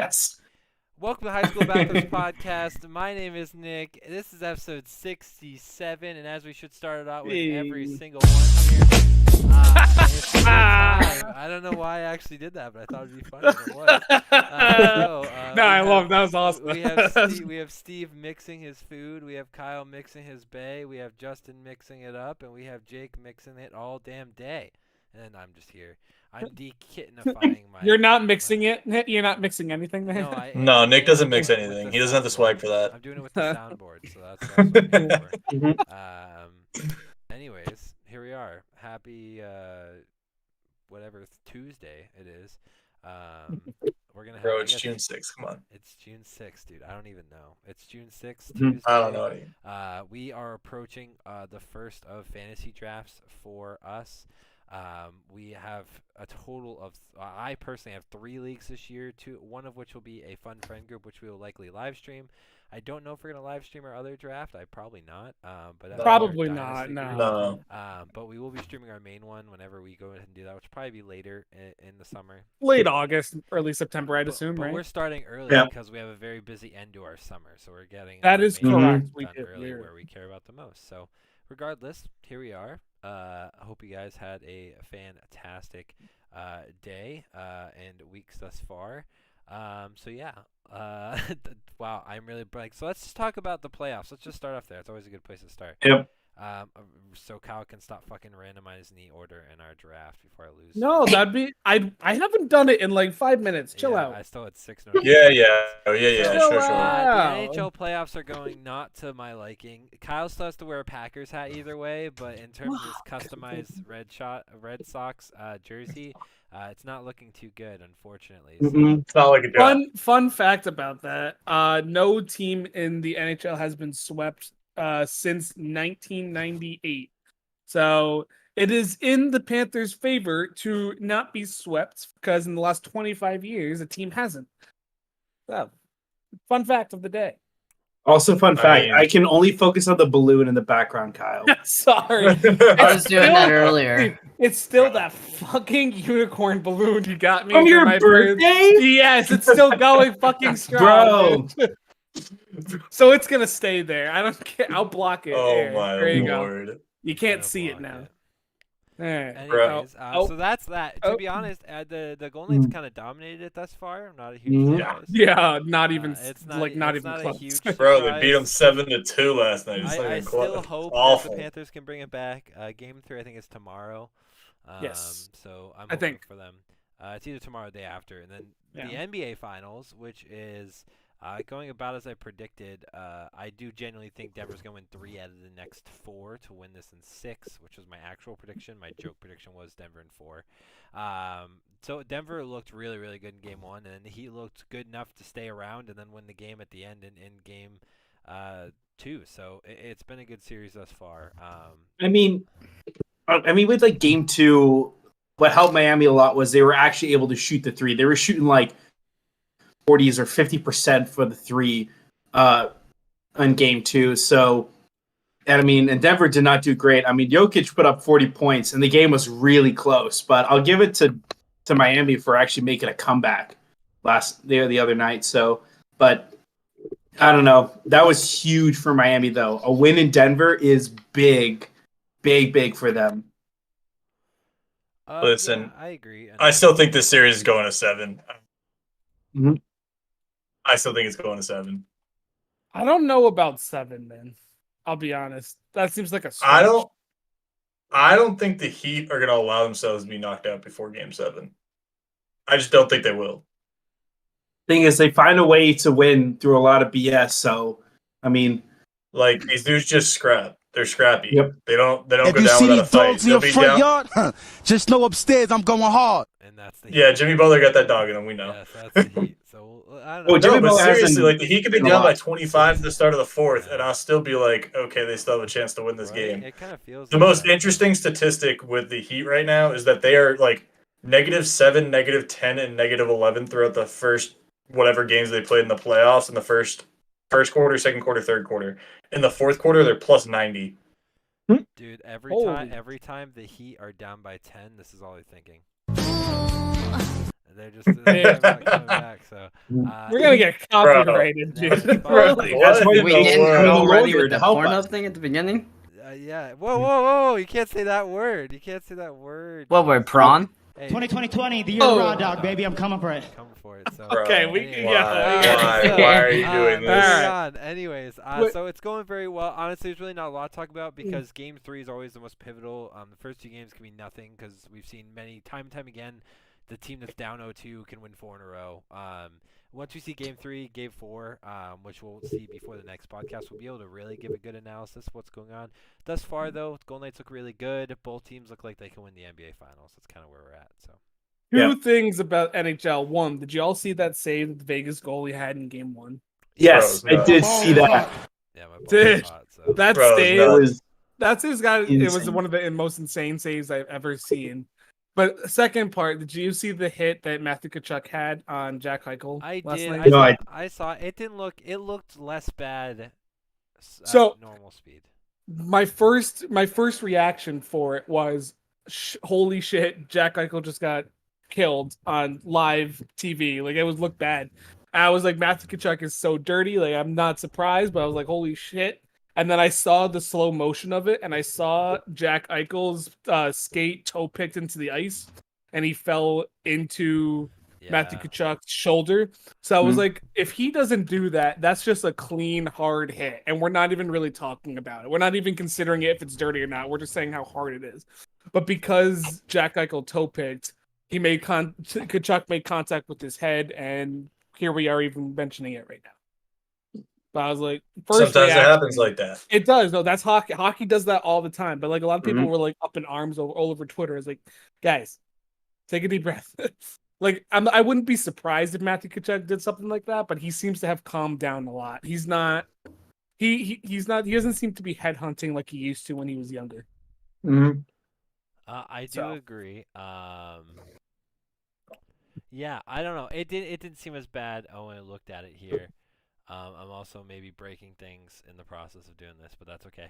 Yes. Welcome to High School Bathrooms Podcast. My name is Nick. This is episode 67, and as we should start it out with every single one here. It's a good time. I don't know why I actually did that, but I thought it'd be funny if it was. That was awesome. We have Steve mixing his food. We have Kyle mixing his bay. We have Justin mixing it up, and we have Jake mixing it all damn day. And I'm just here. I'm de-kittenifying my... You're not mixing it? You're not mixing anything there? No, Nick doesn't mix anything. He doesn't have the swag for that. I'm doing it with the soundboard, so that's what I'm doing for. Anyways, here we are. Happy, whatever Tuesday it is. We're gonna have... Bro, it's June 6th. Come on. It's June 6th, dude. I don't even know. It's June 6th, Tuesday. I don't know. We are approaching the first of fantasy drafts for us. We have a total of, I personally have 3 leagues this year, one of which will be a fun friend group, which we will likely live stream. I don't know if we're going to live stream our other draft. Probably not. But probably not, no. But we will be streaming our main one whenever we go ahead and do that, which will probably be later in the summer. Late August, early September, I'd assume, but right? We're starting early because we have a very busy end to our summer. So we're getting that is correct. We done early where we care about the most. So regardless, here we are. I hope you guys had a fantastic day and weeks thus far. So yeah, wow, I'm really like. So let's just talk about the playoffs. Let's just start off there. It's always a good place to start. Yep. So Kyle can stop fucking randomizing the order in our draft before I lose. No, that'd be I haven't done it in like 5 minutes. Chill out. I still had 6. Yeah. Sure. The NHL playoffs are going not to my liking. Kyle still has to wear a Packers hat either way, but in terms of his customized Red Sox jersey, it's not looking too good, unfortunately. So. It's not like a fun fact about that. No team in the NHL has been swept since 1998. So it is in the Panthers' favor to not be swept because in the last 25 years, a team hasn't. So, fun fact of the day. Also, fun fact, I can only focus on the balloon in the background, Kyle. Sorry. I was doing that earlier. It's still that fucking unicorn balloon you got me from for your my birthday? Yes, it's still going fucking strong. Bro. So it's going to stay there. I don't care. I'll block it. Oh, my there you Lord. Go. You can't see it now. All right. Anyways, so that's that. To be honest, the Golden Knights kind of dominated it thus far. I'm not a huge surprise. Yeah, not even not even close. A huge bro, they beat them 7-2 last night. I still hope that the Panthers can bring it back. Game 3, I think, is tomorrow. Yes. So I'm hoping for them. It's either tomorrow or the day after, and then the NBA Finals, which is going about as I predicted. I do genuinely think Denver's going to win 3 out of the next 4 to win this in 6, which was my actual prediction. My joke prediction was Denver in 4. So Denver looked really, really good in Game 1, and he looked good enough to stay around and then win the game at the end in Game 2. So it's been a good series thus far. I mean, with like Game 2, what helped Miami a lot was they were actually able to shoot the 3. They were shooting like 40s or 50% for the 3 on Game 2. So, and Denver did not do great. I mean, Jokic put up 40 points, and the game was really close. But I'll give it to Miami for actually making a comeback the other night. So, but I don't know. That was huge for Miami, though. A win in Denver is big for them. Listen, I agree. I still think this series is going to 7. Mm-hmm. I still think it's going to 7. I don't know about 7, man. I'll be honest. That seems like a stretch. I don't think the Heat are going to allow themselves to be knocked out before Game 7. I just don't think they will. Thing is, they find a way to win through a lot of BS. So, I mean, like these dudes just scrap. They're scrappy. Yep. They don't go if down you see without a these fight. dogs in your front yard, just know upstairs I'm going hard. And that's the Heat. Jimmy Butler got that dog in him. We know. Yes, that's the Heat. So I don't know. But seriously, like the Heat could be down by 25 at the start of the 4th, and I'll still be like, okay, they still have a chance to win this game. It kind of feels. The most interesting statistic with the Heat right now is that they are like -7, -10, and -11 throughout the first whatever games they played in the playoffs in the first quarter, second quarter, third quarter. In the fourth quarter, they're +90. Dude, every time the Heat are down by 10, this is all they're thinking. They're just they're not coming back. So We're gonna get copyrighted, dude. That's why We we didn't have a already lawyer with to the help Pornhub us. thing at the beginning. yeah. Whoa! You can't say that word. You can't say that word. What word? Prawn? Hey, 2020, the year Oh. of Raw Dog, baby. I'm coming for it. come for it. So Okay, Bro, we anyway. why are you doing Moving this? on. Anyways, Wait. so it's going very well. Honestly, there's really not a lot to talk about because Game 3 is always the most pivotal. The first 2 games can be nothing because we've seen time and time again, the team that's down 0-2 can win 4 in a row. Once we see Game 3, Game 4, which we'll see before the next podcast, we'll be able to really give a good analysis of what's going on. Thus far, though, Golden Knights look really good. Both teams look like they can win the NBA Finals. That's kind of where we're at. So. Two things about NHL. One, did you all see that save that the Vegas goalie had in Game 1? Yes, Bro, I did see that. Yeah, my Dude, ball hot, so. That Bro, save, It was that save's got it was insane. one of the most insane saves I've ever seen. But second part, did you see the hit that Matthew Tkachuk had on Jack Eichel I last did. night? I saw. It didn't look. It looked less bad. So- normal speed. My first reaction for it was, holy shit, Jack Eichel just got killed on live TV. Like, it looked bad. I was like, Matthew Tkachuk is so dirty. Like, I'm not surprised, but I was like, holy shit. And then I saw the slow motion of it, and I saw Jack Eichel's skate toe picked into the ice, and he fell into Matthew Tkachuk's shoulder. So I was like, if he doesn't do that, that's just a clean, hard hit. And we're not even really talking about it. We're not even considering it if it's dirty or not. We're just saying how hard it is. But because Jack Eichel toe picked, Tkachuk made contact with his head, and here we are even mentioning it right now. But I was like, Sometimes it happens like that. It does. No, that's hockey. Hockey does that all the time. But like a lot of people were like up in arms all over Twitter. It's like, guys, take a deep breath. Like I wouldn't be surprised if Matthew Tkachuk did something like that, but he seems to have calmed down a lot. He's not. He's not. He doesn't seem to be headhunting like he used to when he was younger. Mhm. I do agree. Yeah, I don't know. It didn't seem as bad when I looked at it here. I'm also maybe breaking things in the process of doing this, but that's okay.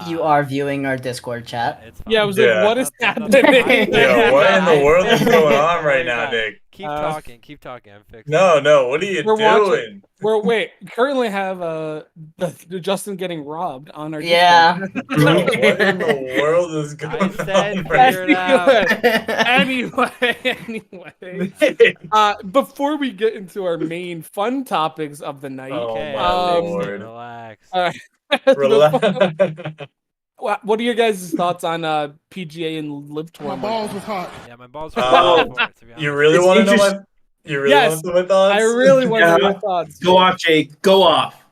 You are viewing our Discord chat. It's fine. Yeah, I was Yeah. like, what is That's happening? Yo, what in the world is going on Don't right worry now, about it. Nick? Keep talking. Keep talking. I'm fixing. No, what are you We're doing? We're currently have the Justin getting robbed on our Yeah. Discord. Bro, what in the world is going I said on figure right it out. Anyway, before we get into our main fun topics of the night, Oh Okay, my I'm fixing it. lord. Relax. Relax. What are your guys' thoughts on PGA and Live Tour? My balls was hot. Yeah, my balls Oh, are for it, to be honest. You really It's want to know interest- my? You really Yes, want to know my thoughts? I really want to Yeah. know your thoughts. Go off, Jake. Go off.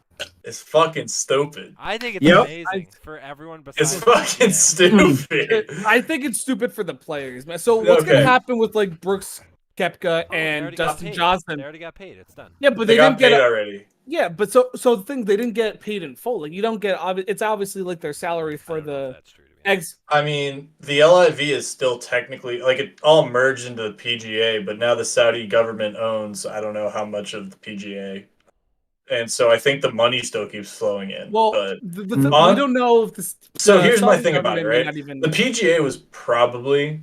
It's fucking stupid. I think it's Yep. amazing for everyone besides. It's fucking stupid. I think it's stupid for the players, man. So what's Okay. gonna happen with like Brooks Koepka They and already got Justin paid. Johnson? They already got paid. It's done. Yeah, but They they got didn't get paid already. Yeah, but so the thing, they didn't get paid in full. Like you don't get it's obviously like their salary I for don't know if the that's true to be honest. ex. I mean, the LIV is still technically like it all merged into the PGA, but now the Saudi government owns I don't know how much of the PGA, and so I think the money still keeps flowing in. Well, but we on- don't know if this. So the here's my Saudi thing about it, government may right? not even- The PGA was probably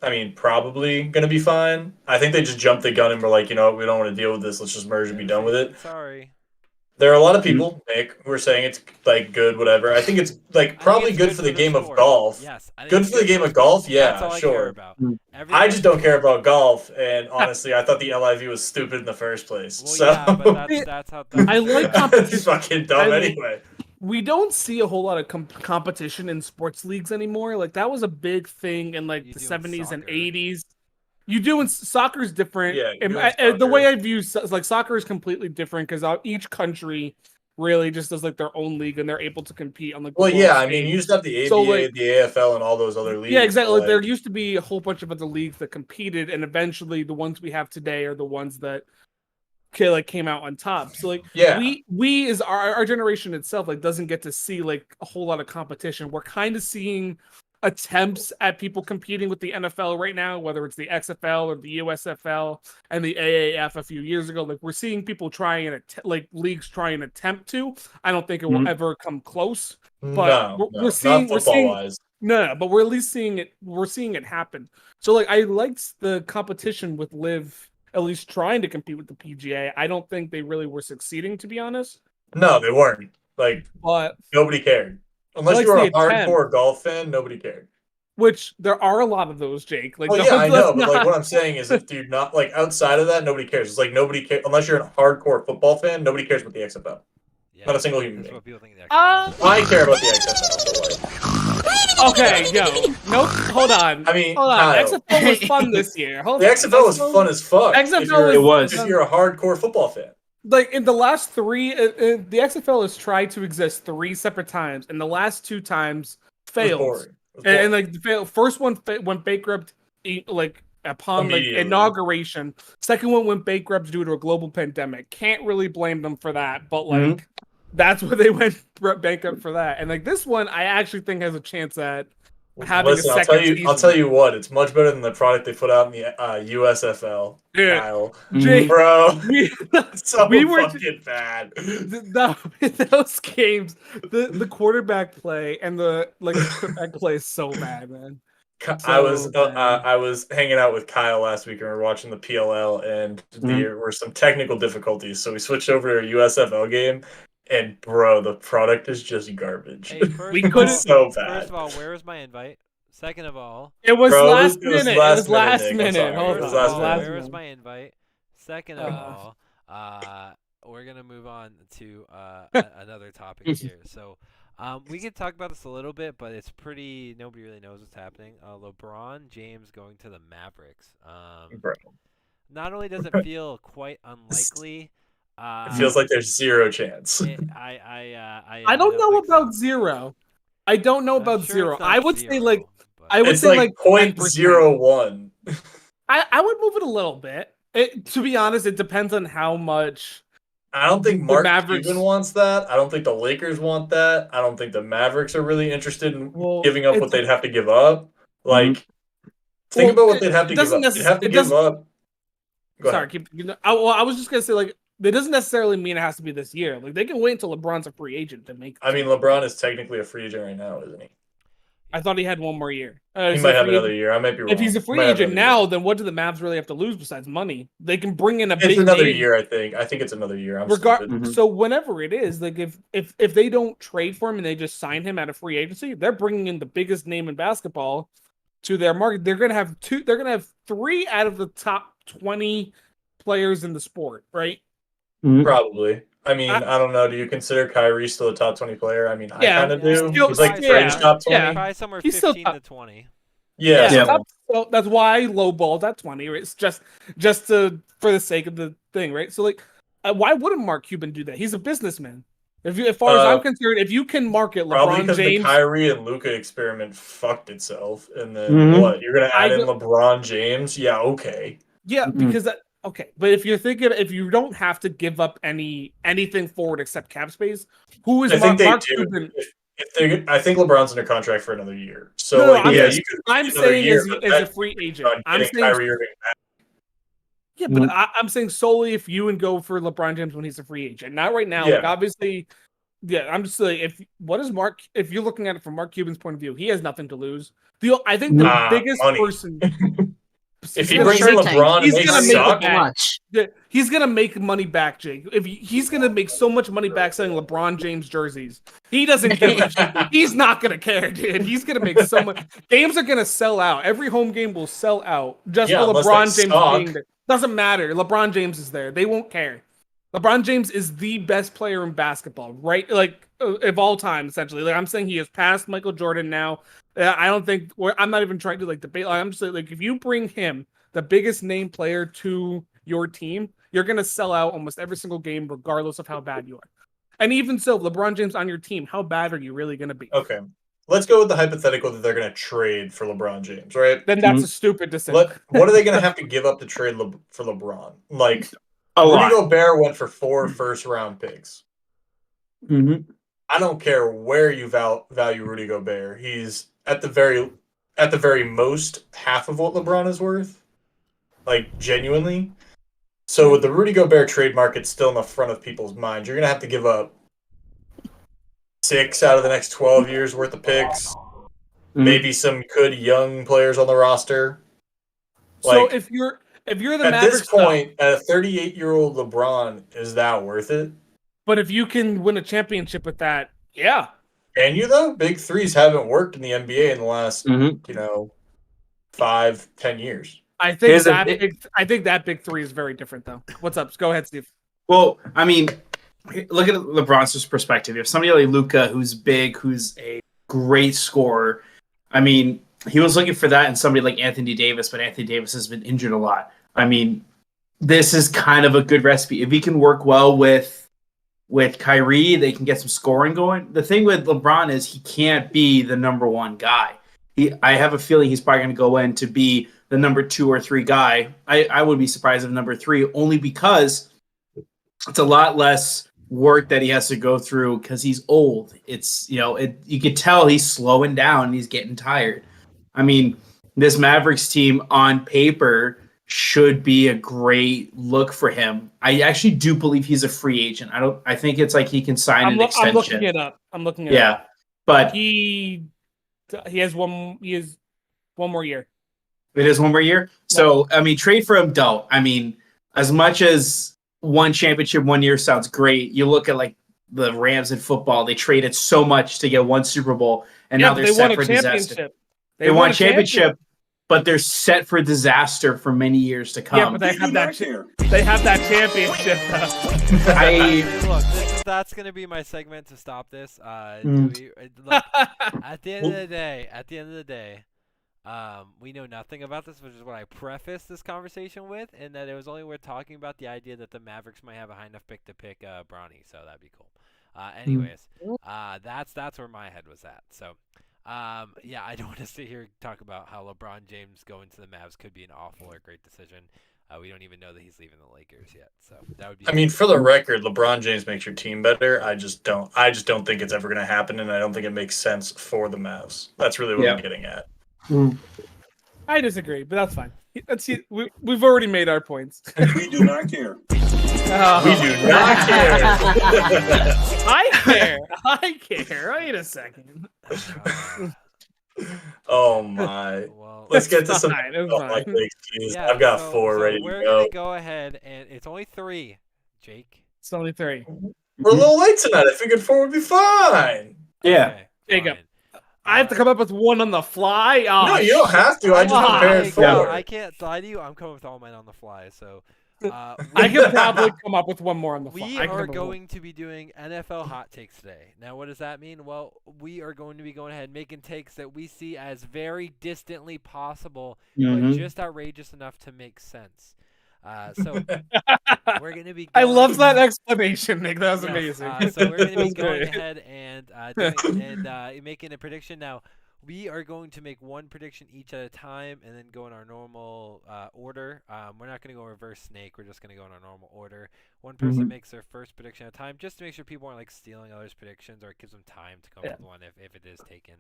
going to be fine. I think they just jumped the gun and were like, you know what, we don't want to deal with this. Let's just merge and be done with it. Sorry. There are a lot of people, Nick, who are saying it's like good, whatever. I think it's like probably it's good for the game of sport. golf. Yes. I think Good it's for the game of golf, That's yeah, all I care sure. about. Mm. I just don't care about golf, and honestly, I thought the LIV was stupid in the first place. Well, so yeah, but that's how. I like it's competition. fucking dumb I- anyway. We don't see a whole lot of competition in sports leagues anymore. Like that was a big thing in like You the do in 70s and soccer. 80s. You do in soccer's different. Yeah, you And do in the way soccer. I view like soccer is completely different because each country really just does like their own league and they're able to compete on the Well, global yeah, I stage. mean, you used to have the ABA, So, like- the AFL, and all those other leagues. Yeah, exactly. but, Like, there used to be a whole bunch of other leagues that competed, and eventually the ones we have today are the ones that came out on top. So like Yeah. we as our generation itself like doesn't get to see like a whole lot of competition. We're kind of seeing attempts at people competing with the NFL right now, whether it's the XFL or the USFL and the AAF a few years ago. Like we're seeing people try and leagues try and attempt to. I don't think it will ever come close. But no, we're seeing not football-wise. No, but we're at least seeing it. We're seeing it happen. So like, I liked the competition with Liv at least trying to compete with the PGA. I don't think they really were succeeding, to be honest. No, they weren't. Like, But nobody cared. Unless Likes you were a the attempt. hardcore golf fan, nobody cared. which there are a lot of those, Jake. Like, Oh no, yeah, I let's know, but like not- what I'm saying is, if you're not like outside of that, nobody cares. It's like nobody cares unless you're a hardcore football fan. Nobody cares about the XFL. Yeah, Not a single human that's being. what people think. The XFL. I care about the XFL. But like, Okay, yo, nope. Hold on. I mean, hold on. Kyle. XFL was fun this year. Hold the on. XFL was fun as fuck. XFL if you're, It was. if you're a hardcore football fan. Like in the last three, the XFL has tried to exist 3 separate times, and the last 2 times It was failed. boring. It was And boring. like the first one went bankrupt, like upon like Immediately. inauguration. Second one went bankrupt due to a global pandemic. Can't really blame them for that, but like that's where they went bankrupt for that. And like this one, I actually think has a chance at having Listen, a I'll second tell you. season. I'll tell you what. It's much better than the product they put out in the USFL. Yeah. Kyle. Jake, Bro, we, it's so we were- fucking bad. those games, the quarterback play and the like quarterback play is so bad, man. I was bad. I was hanging out with Kyle last week and we were watching the PLL and there were some technical difficulties, so we switched over to a USFL game. And bro, the product is just garbage. Hey, first We of couldn't- all, so bad. First of all, where was my invite? Second of all, It was Bro, last it was minute. last It was last minute, Nick. I'm minute. sorry. Hold It on. was last where minute. was my invite? Second of all, we're gonna move on to another topic here. So, we can talk about this a little bit, but it's pretty. Nobody really knows what's happening. LeBron James going to the Mavericks. Bro. Not only does it feel quite unlikely, It feels like there's zero chance. I don't know think about so. 0. I don't know I'm about sure 0. it's not I would say 0, like but- I would It's say like like 0.01. I would move it a little bit. To be honest, it depends on how much. I don't think The Mark Mavericks- Cuban wants that. I don't think the Lakers want that. I don't think the Mavericks are really interested in Well, giving up what it's- they'd have to give up. Like, think Well, about what it- they'd have to it give doesn't up. They'd have to it give doesn't- up. Go Sorry, ahead. I was just gonna say like it doesn't necessarily mean it has to be this year. Like they can wait until LeBron's a free agent to make. I mean, LeBron is technically a free agent right now, isn't he? I thought he had one more year. He Is might a have free another agent- year. I might be wrong. If he's a He free might have agent another now, year. then what do the Mavs really have to lose besides money? They can bring in a It's big another name. year. I think it's another year. I'm Regard stupid. so whenever it is, like if they don't trade for him and they just sign him at a free agency, they're bringing in the biggest name in basketball to their market. They're gonna have 3 out of the top 20 players in the sport, right? Probably. I mean, I don't know. Do you consider Kyrie still a top 20 player? I mean, I Yeah, kind of do. still- He's like yeah, fringe top 20. yeah. Probably somewhere He's still 15 to 20. Yeah. Yeah. So that's why I lowballed at 20. Right? It's just for the sake of the thing, right? So like, why wouldn't Mark Cuban do that? He's a businessman. As far as I'm concerned, if you can market Probably LeBron because James, the Kyrie and Luka experiment fucked itself, and then Mhm. what? You're gonna add I in don't- LeBron James? Yeah, okay. yeah, Mhm. because okay, but if you're thinking if you don't have to give up anything forward except cap space, who is I think they Mark do. Cuban? I think LeBron's under contract for another year. So No, like, I'm yeah, just- you could I'm another saying year, as but a that- free agent. on I'm getting saying Kyrie Irving back. yeah, but Mhm. I'm saying solely if you and go for LeBron James when he's a free agent. Not right now. Yeah. Like obviously, yeah. I'm just like if you're looking at it from Mark Cuban's point of view, he has nothing to lose. I think the Nah, biggest money. person. If he gonna brings in Shark Tank. LeBron, He's and they gonna make suck. it back. Much. He's gonna make money back, Jake. He's gonna make so much money back selling LeBron James jerseys. He doesn't give a shit. He's not gonna care, dude. He's gonna make so much. Games are gonna sell out. Every home game will sell out just Yeah, for unless LeBron they James suck. being there. Doesn't matter. LeBron James is there. They won't care. LeBron James is the best player in basketball, right? Like of all time, essentially. Like I'm saying, he is past Michael Jordan now. I don't think. I'm not even trying to like debate. I'm just saying, like if you bring him, the biggest name player, to your team, you're gonna sell out almost every single game, regardless of how bad you are. And even so, LeBron James on your team, how bad are you really gonna be? Okay, let's go with the hypothetical that they're gonna trade for LeBron James, right? Then that's a stupid decision. What are they gonna have to give up to trade for LeBron? Like, A Rudy lot. Gobert went for 4 first-round picks. Mhm. I don't care where you value Rudy Gobert. He's at the very most half of what LeBron is worth. Like, genuinely. So with the Rudy Gobert trade market still in the front of people's minds, you're gonna have to give up 6 out of the next 12 years worth of picks. maybe some good young players on the roster. So Like, if you're the at Mavericks, this point, at a 38-year-old LeBron, is that worth it? but if you can win a championship with that, yeah. Can you though? Big threes haven't worked in the NBA in the last, 5-10 years. I think that big three is very different though. What's up? Go ahead, Steve. Well, I mean, look at LeBron's perspective. If somebody like Luka, who's big, who's a great scorer, I mean, he was looking for that in somebody like Anthony Davis, but Anthony Davis has been injured a lot. I mean, this is kind of a good recipe. If he can work well with Kyrie, they can get some scoring going. The thing with LeBron is he can't be the number one guy. I have a feeling he's probably going to go in to be the number 2 or 3 guy. I would be surprised if number 3, only because it's a lot less work that he has to go through because he's old. It's, you could tell he's slowing down and he's getting tired. I mean, this Mavericks team on paper should be a great look for him. I actually do believe he's a free agent. I think it's like he can sign an extension. I'm looking it up. Yeah. But he has one more year. It is one more year. So, I mean, trade for him, don't. I mean, as much as one championship 1 year sounds great, you look at like the Rams in football, they traded so much to get one Super Bowl, and now they're set for disaster. They won a championship, but they're set for disaster for many years to come. Yeah, but they have that championship. Look, that's going to be my segment to stop this. At the end of the day, we know nothing about this, which is what I prefaced this conversation with, and that it was only worth talking about the idea that the Mavericks might have a high enough pick to pick Bronny, so that'd be cool. Anyways, that's where my head was at. So, yeah, I don't want to sit here and talk about how LeBron James going to the Mavs could be an awful or great decision. We don't even know that he's leaving the Lakers yet, so that would be. I mean, for the record, LeBron James makes your team better. I just don't think it's ever going to happen, and I don't think it makes sense for the Mavs. That's really what I'm getting at. I disagree, but that's fine. Let's see. We've already made our points. We do not care. We do not care. I care. Wait a second. Oh my. Well, let's get to some. Yeah, I've got 4 ready to go. We're gonna go ahead, and it's only 3, Jake. It's only 3. We're a little late tonight. I figured 4 would be fine. Yeah. Okay, Jacob. I have to come up with one on the fly. Oh, no, you don't have to. I just prepared 4. I can't lie to you. I'm coming with all mine on the fly. So I could probably come up with one more on the fly. We are going to be doing NFL hot takes today. Now, what does that mean? Well, we are going to be going ahead and making takes that we see as very distantly possible, but just outrageous enough to make sense. So we're going to be. I love that explanation, Nick. That was amazing. So we're going to be going ahead and making a prediction. Now, we are going to make one prediction each at a time, and then go in our normal order. We're not going to go reverse snake. We're just going to go in our normal order. One person makes their first prediction at a time, just to make sure people aren't like stealing others' predictions, or it gives them time to come up with one if it is taken.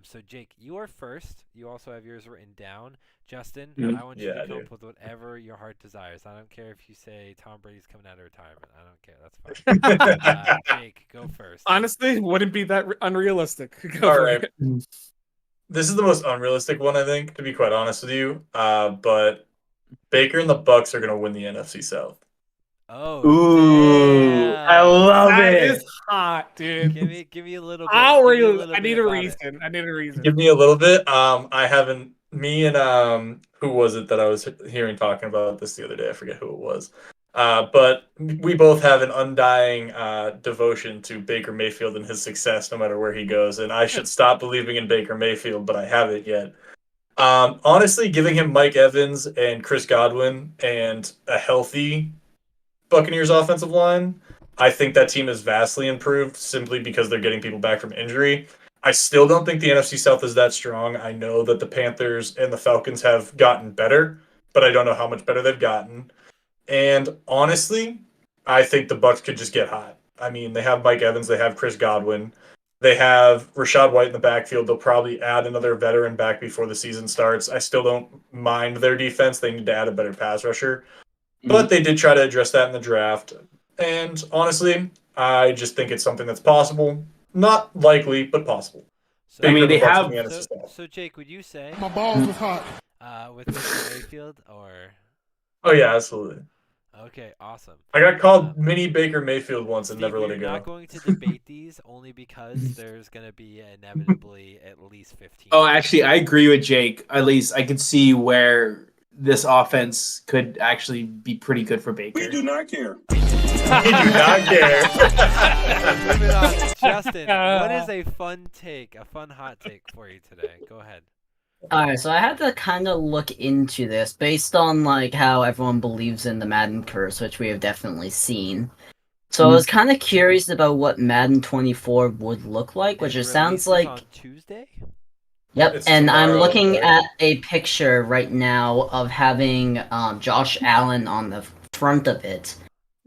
So Jake, you are first. You also have yours written down. Justin, I want you to come up with whatever your heart desires. I don't care if you say Tom Brady's coming out of retirement. I don't care. That's fine. Jake, go first. Honestly, wouldn't be that unrealistic. All right. This is the most unrealistic one, I think, to be quite honest with you. But Baker and the Bucks are going to win the NFC South. Oh, ooh, damn. I love it. That is hot, dude. Give me a little bit. I need a reason. I need a reason. Give me a little bit. I haven't. Me and who was it that I was hearing talking about this the other day? I forget who it was. But we both have an undying devotion to Baker Mayfield and his success, no matter where he goes. And I should stop believing in Baker Mayfield, but I haven't yet. Honestly, giving him Mike Evans and Chris Godwin and a healthy Buccaneers offensive line, I think that team is vastly improved simply because they're getting people back from injury. I still don't think the NFC South is that strong. I know that the Panthers and the Falcons have gotten better, but I don't know how much better they've gotten. And honestly, I think the Bucs could just get hot. I mean, they have Mike Evans, they have Chris Godwin, they have Rachaad White in the backfield. They'll probably add another veteran back before the season starts. I still don't mind their defense. They need to add a better pass rusher. But they did try to address that in the draft. And honestly, I just think it's something that's possible. Not likely, but possible. So, I mean, they have. So Jake, would you say My balls was hot. with Mr. Mayfield or? Oh yeah, absolutely. Okay, awesome. I got called mini Baker Mayfield once and Steve, never let it we're go. not going to debate these only because there's going to be inevitably at least 15. Oh, actually, I agree with Jake. At least I could see where this offense could actually be pretty good for Baker. We do not care. We do not care. Moving on. Justin, what is a fun hot take for you today? Go ahead. Alright, so I had to kind of look into this based on like how everyone believes in the Madden curse, which we have definitely seen. So I was kind of curious about what Madden 24 would look like, which it sounds like on Tuesday. Yep, It's and I'm tomorrow, looking right? at a picture right now of having Josh Allen on the front of it,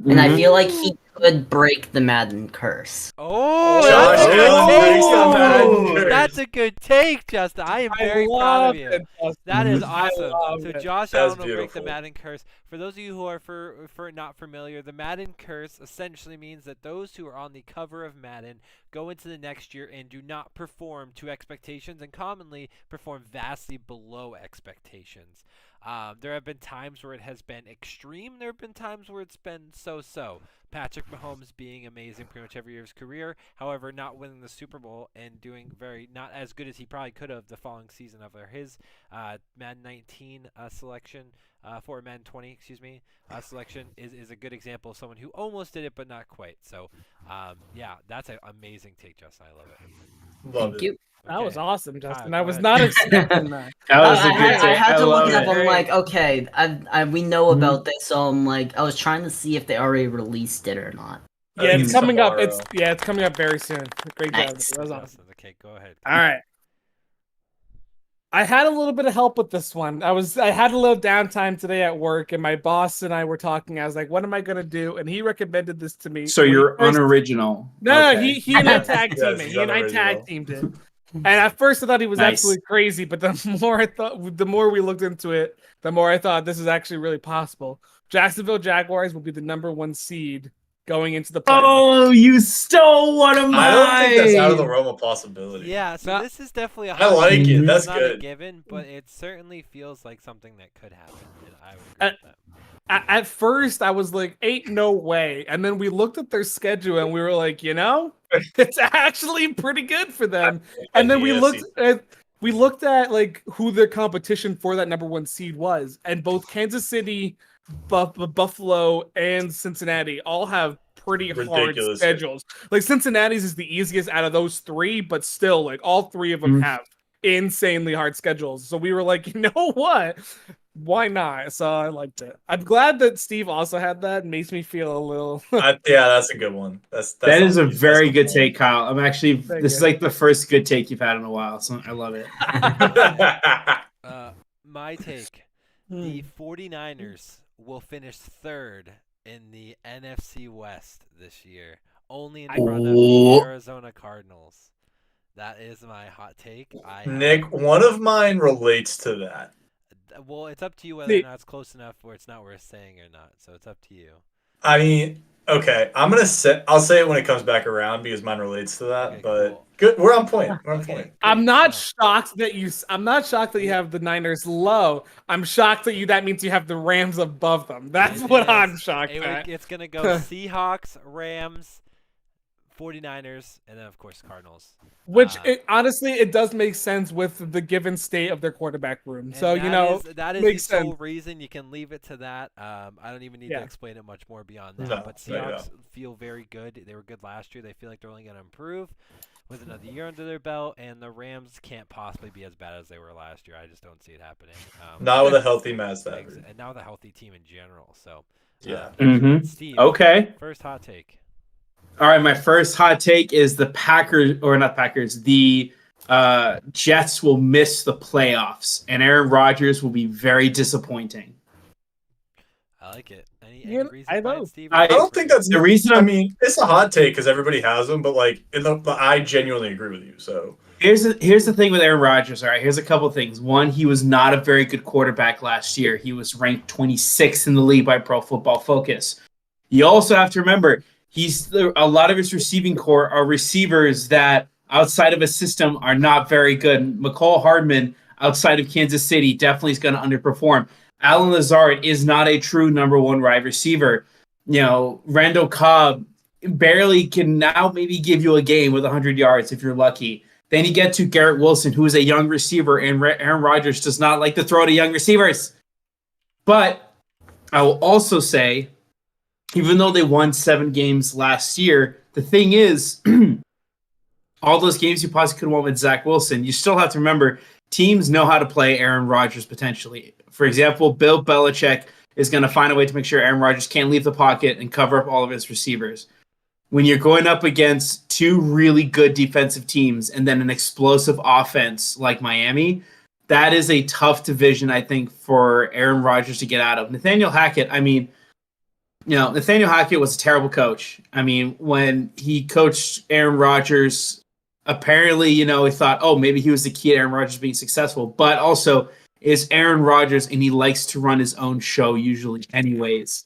and I feel like he could break the Madden curse. Oh, Josh Allen breaks the Madden curse. That's a good take, Justin. I am very proud of you. That is awesome. So Josh That's Allen will break the beautiful. Madden curse. For those of you who are for not familiar, the Madden curse essentially means that those who are on the cover of Madden go into the next year and do not perform to expectations and commonly perform vastly below expectations. There have been times where it has been extreme. There have been times where it's been so-so. Patrick Mahomes being amazing pretty much every year of his career, however, not winning the Super Bowl and doing not as good as he probably could have the following season of his Madden 19 selection, for Madden 20, selection is a good example of someone who almost did it but not quite. So, yeah, that's an amazing take, Justin. I love it. Love Thank it. you. That was awesome, Justin. Go I was ahead. not expecting that. That was a good take. I had to look it up. it. I'm like, okay, we know about this, so I'm like, I was trying to see if they already released it or not. Yeah, it's coming up. Tomorrow. It's coming up very soon. Great job. Nice. That was awesome. Justin, okay, go ahead. All right. I had a little bit of help with this one. I had a little downtime today at work, and my boss and I were talking. I was like, "What am I gonna do?" And he recommended this to me. So you're unoriginal. No, Okay. he and I tag Yes, teamed it. he's He and I unoriginal. tag teamed it. And at first I thought he was Nice. absolutely crazy, but the more we looked into it, the more I thought this is actually really possible. Jacksonville Jaguars will be the #1 seed going into the playoffs. Oh, you stole one of mine. I don't think that's out of the realm of possibility. Yeah, so No. this is definitely a I like it. Mhm. That's not a good. given, but it certainly feels like something that could happen. And I would agree with that. At first, I was like, "Ain't no way," and then we looked at their schedule and we were like, it's actually pretty good for them. And then we looked at like who their competition for that #1 seed was, and both Kansas City, Buffalo, and Cincinnati all have pretty hard Ridiculous. schedules. Like Cincinnati's is the easiest out of those three, but still, like all three of them have insanely hard schedules. So we were like, you know what? Why not? So I liked it. I'm glad that Steve also had that. It makes me feel a little. Yeah, that's a good one. That is a that's very good one. take, Kyle. I'm actually Thank this is you. like the first good take you've had in a while, so I love it. My take, the 49ers will finish third in the NFC West this year, only in front of the Arizona Cardinals. That is my hot take. Nick, one of mine relates to that. Well, it's up to you whether or not it's close enough where it's not worth saying or not. So it's up to you. I mean, okay, I'll say it when it comes back around because mine relates to that. Okay, but cool. good, we're on point. We're on Okay. point. I'm not So- shocked that you have the Niners low. I'm shocked that that means you have the Rams above them. That's It what is. I'm shocked at. It's going to go Seahawks, Rams, 49ers, and then, of course, Cardinals. Which honestly, it does make sense with the given state of their quarterback room. And So that is makes the sole sense. reason. You can leave it to that. I don't even need Yeah. to explain it much more beyond that. No, but there you Seahawks feel very good. They were good last year. They feel like they're only going to improve with another year under their belt. And the Rams can't possibly be as bad as they were last year. I just don't see it happening. Not with a healthy Matt Stafford. And now with a healthy team in general. So Yeah. Steve, Okay. first hot take. All right, my first hot take is the Jets will miss the playoffs, and Aaron Rodgers will be very disappointing. I like it. Any Yeah, reason I behind know. Steve? I don't think that's The reason I mean, it's a hot take because everybody has them, but like, I genuinely agree with you. So Here's the thing with Aaron Rodgers. All right, here's a couple things. One, he was not a very good quarterback last year. He was ranked 26th in the league by Pro Football Focus. You also have to remember a lot of his receiving core are receivers that outside of a system are not very good. McCall Hardman outside of Kansas City definitely is going to underperform. Alan Lazard is not a true number one wide receiver. Randall Cobb barely can now maybe give you a game with 100 yards if you're lucky. Then you get to Garrett Wilson, who is a young receiver, and Aaron Rodgers does not like to throw to young receivers. But I will also say, even though they won 7 games last year, the thing is, all those games you possibly could have won with Zach Wilson, you still have to remember teams know how to play Aaron Rodgers potentially. For example, Bill Belichick is going to find a way to make sure Aaron Rodgers can't leave the pocket and cover up all of his receivers. When you're going up against 2 really good defensive teams and then an explosive offense like Miami, that is a tough division, I think, for Aaron Rodgers to get out of. Nathaniel Hackett was a terrible coach. I mean, when he coached Aaron Rodgers, apparently, he thought, oh, maybe he was the key to Aaron Rodgers being successful. But also, it's Aaron Rodgers, and he likes to run his own show usually anyways.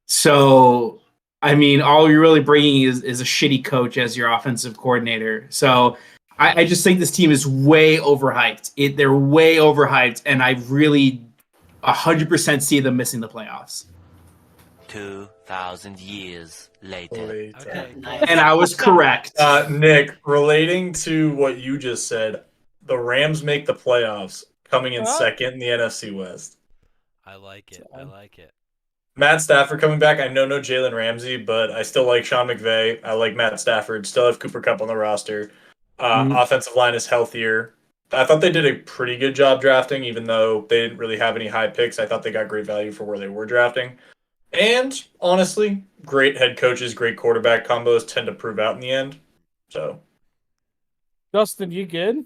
So, I mean, all you're really bringing is a shitty coach as your offensive coordinator. So I just think this team is way overhyped. They're way overhyped, and I really 100% see them missing the playoffs. 2,000 years later. Okay. And I was correct. Nick, relating to what you just said, the Rams make the playoffs, coming in second in the NFC West. I like it. Matt Stafford coming back. I know no Jalen Ramsey, but I still like Sean McVay. I like Matt Stafford. Still have Cooper Kupp on the roster. Offensive line is healthier. I thought they did a pretty good job drafting, even though they didn't really have any high picks. I thought they got great value for where they were drafting. And honestly, great head coaches, great quarterback combos tend to prove out in the end. So, Justin, you good?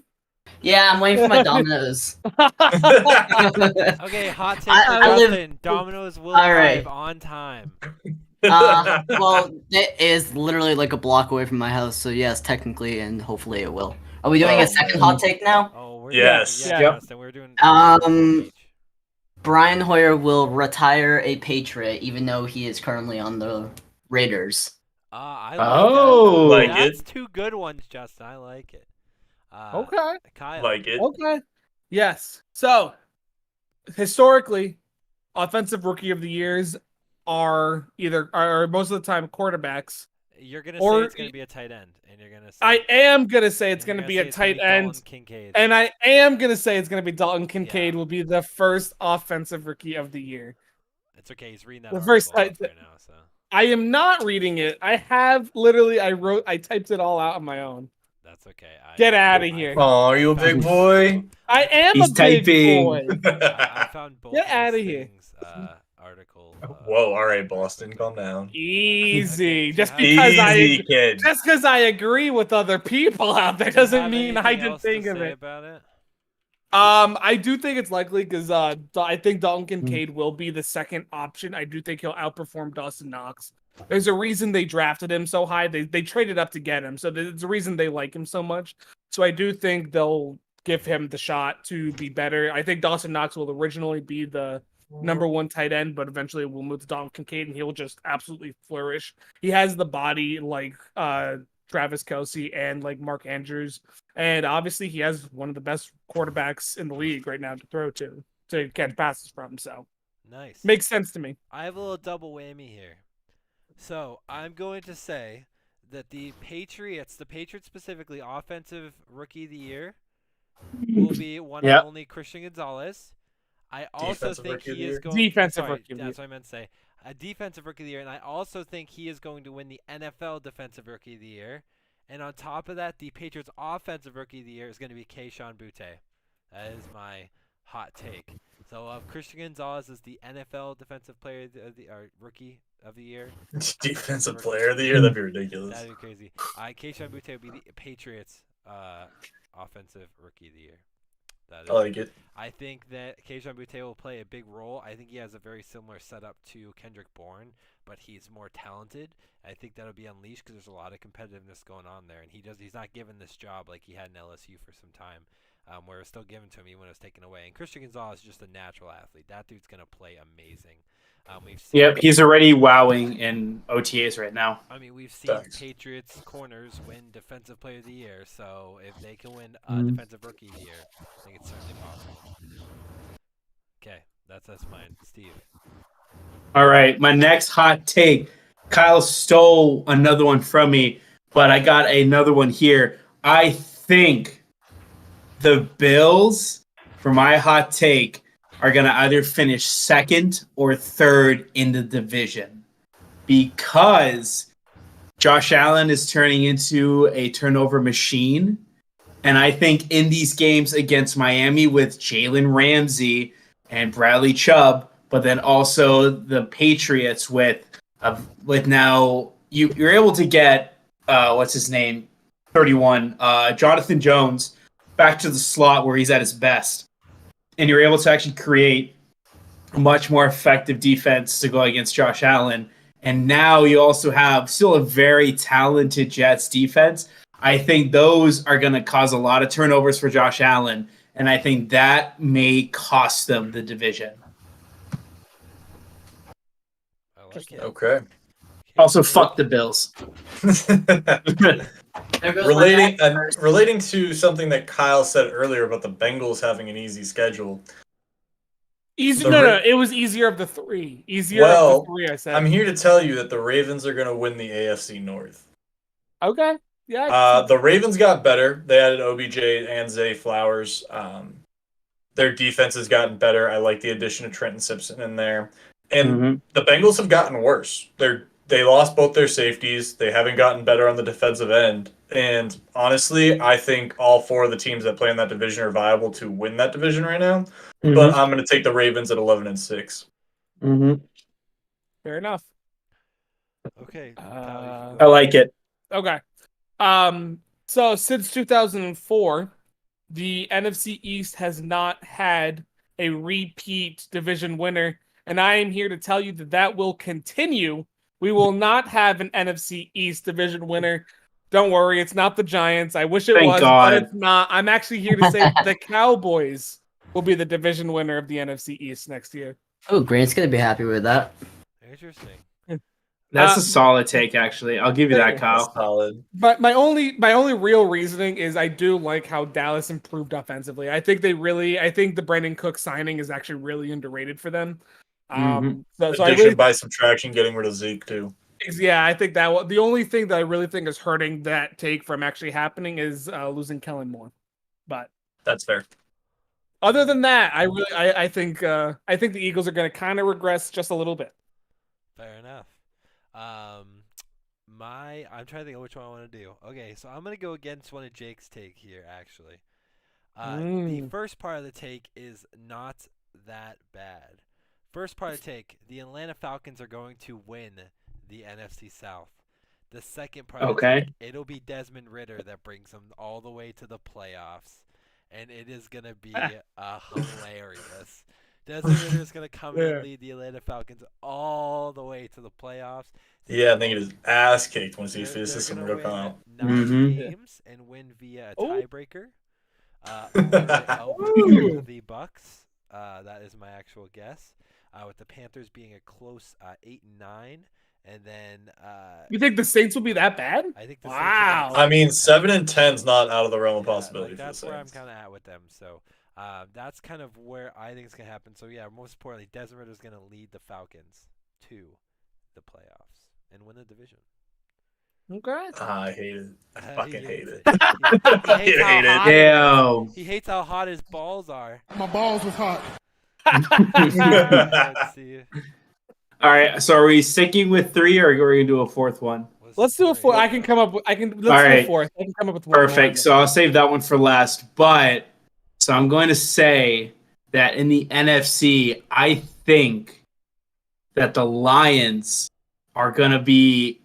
Yeah, I'm waiting for my Dominoes. Okay, hot take for Justin. Domino's will arrive on time. Well, it is literally like a block away from my house, so yes, technically, and hopefully it will. Are we doing a second hot take now? Oh, we're Yes. doing, Yep. Justin, we're doing. Brian Hoyer will retire a Patriot, even though he is currently on the Raiders. I like that. it. That's 2 good ones, Justin. I like it. Okay. Kyle. like it. Okay. Yes. So, historically, offensive rookie of the years are most of the time quarterbacks. You're gonna say it's gonna be a tight end, and you're gonna say I am gonna say it's gonna be a tight end, and I am gonna say it's gonna be Dalton Kincaid will be the first offensive rookie of the year. It's okay. He's reading that The article first right now, so. I am not reading it. I have literally I typed it all out on my own. That's okay. Get out of here. Oh, are you a big boy? I am He's a big typing. boy. I found both Get those outta here. things, article. Whoa, all right, Boston, calm down. Easy. Just Easy, because kid. just because I agree with other people out there doesn't mean I didn't think of it. About it. I do think it's likely because I think Dalton Kincaid will be the second option. I do think he'll outperform Dawson Knox. There's a reason they drafted him so high. They traded up to get him, so there's a reason they like him so much. So I do think they'll give him the shot to be better. I think Dawson Knox will originally be the number 1 tight end, but eventually we'll move to Dalton Kincaid, and he'll just absolutely flourish. He has the body like Travis Kelce and like Mark Andrews, and obviously he has one of the best quarterbacks in the league right now to throw to catch passes from. So Nice. makes sense to me. I have a little double whammy here. So I'm going to say that the Patriots specifically, offensive rookie of the year, will be one and only Christian Gonzalez. I also think he is going. Defensive rookie of the year. That's what I meant to say. A defensive rookie of the year, and I also think he is going to win the NFL Defensive Rookie of the Year. And on top of that, the Patriots Offensive Rookie of the Year is going to be Keyshawn Butte. That is my hot take. So Christian Gonzalez is the NFL Defensive Player of the Rookie of the Year. Defensive Player of the Year? That'd be ridiculous. That'd be crazy. Keyshawn Butte would be the Patriots Offensive Rookie of the Year. I like it. I think that Keyshawn Butte will play a big role. I think he has a very similar setup to Kendrick Bourne, but he's more talented. I think that'll be unleashed because there's a lot of competitiveness going on there, and he's not given this job like he had in LSU for some time. where it was still given to him even when it was taken away. And Christian Gonzalez is just a natural athlete. That dude's going to play amazing. We've seen Yep, he's already wowing in OTAs right now. I mean, we've seen Patriots corners win Defensive Player of the Year, so if they can win Defensive Rookie of the Year, I think it's certainly possible. Okay, that's mine. Steve. All right, my next hot take. Kyle stole another one from me, but I got another one here. I think the Bills, for my hot take, are going to either finish second or third in the division because Josh Allen is turning into a turnover machine. And I think in these games against Miami with Jalen Ramsey and Bradley Chubb, but then also the Patriots with now you're able to get what's his name, 31, Jonathan Jones back to the slot where he's at his best. And you're able to actually create a much more effective defense to go against Josh Allen. And now you also have still a very talented Jets defense. I think those are going to cause a lot of turnovers for Josh Allen. And I think that may cost them the division. I like it. Okay. Also, fuck the Bills. Relating to something that Kyle said earlier about the Bengals having an easy schedule. No, it was easier of the three. Of the three, I said. I'm here to tell you that the Ravens are going to win the AFC North. Okay. Yeah. The Ravens got better. They added OBJ and Zay Flowers. Their defense has gotten better. I like the addition of Trenton Simpson in there. And the Bengals have gotten worse. They lost both their safeties. They haven't gotten better on the defensive end. And honestly, I think all four of the teams that play in that division are viable to win that division right now. But I'm going to take the Ravens at 11-6. Fair enough. Okay. I like it. Okay. So since 2004, the NFC East has not had a repeat division winner, and I am here to tell you that will continue. We will not have an NFC East division winner. Don't worry, it's not the Giants. I wish it was, but it's not. I'm actually here to say the Cowboys will be the division winner of the NFC East next year. Oh, Grant's gonna be happy with that. Interesting. That's a solid take, actually. I'll give you that, Kyle. Solid. But my only real reasoning is I do like how Dallas improved offensively. I think the Brandon Cook signing is actually really underrated for them. Addition by subtraction, getting rid of Zeke too. Yeah, I think that the only thing that I really think is hurting that take from actually happening is losing Kellen Moore. But that's fair. Other than that, I think the Eagles are going to kind of regress just a little bit. Fair enough. I'm trying to think of which one I want to do. Okay, so I'm going to go against one of Jake's take here, actually. The first part of the take is not that bad. First part of the take, the Atlanta Falcons are going to win the NFC South. The second part of the take, it'll be Desmond Ridder that brings them all the way to the playoffs. And it is going to be hilarious. Desmond Ridder is going to come and lead the Atlanta Falcons all the way to the playoffs. Yeah, I think it is ass kicked once he faces some real count. 9 games and win via a tiebreaker. Over the Bucks. That is my actual guess. With the Panthers being a close 8-9, and then you think the Saints will be that bad? I think. Wow. I mean, 7-10 is not out of the realm of possibility. That's where I'm kind of at with them. So that's kind of where I think it's gonna happen. So yeah, most importantly, Desmond Ridder is gonna lead the Falcons to the playoffs and win the division. Okay. I hate it. I fucking hate it. He hate it. Damn. He hates how hot his balls are. My balls was hot. All right, so are we sticking with 3 or are we going to do a fourth one? Let's do a fourth. I can come up with. Let's do a fourth. I can come up with one. Perfect. So I'll save that one for last. But so I'm going to say that in the NFC, I think that the Lions are going to be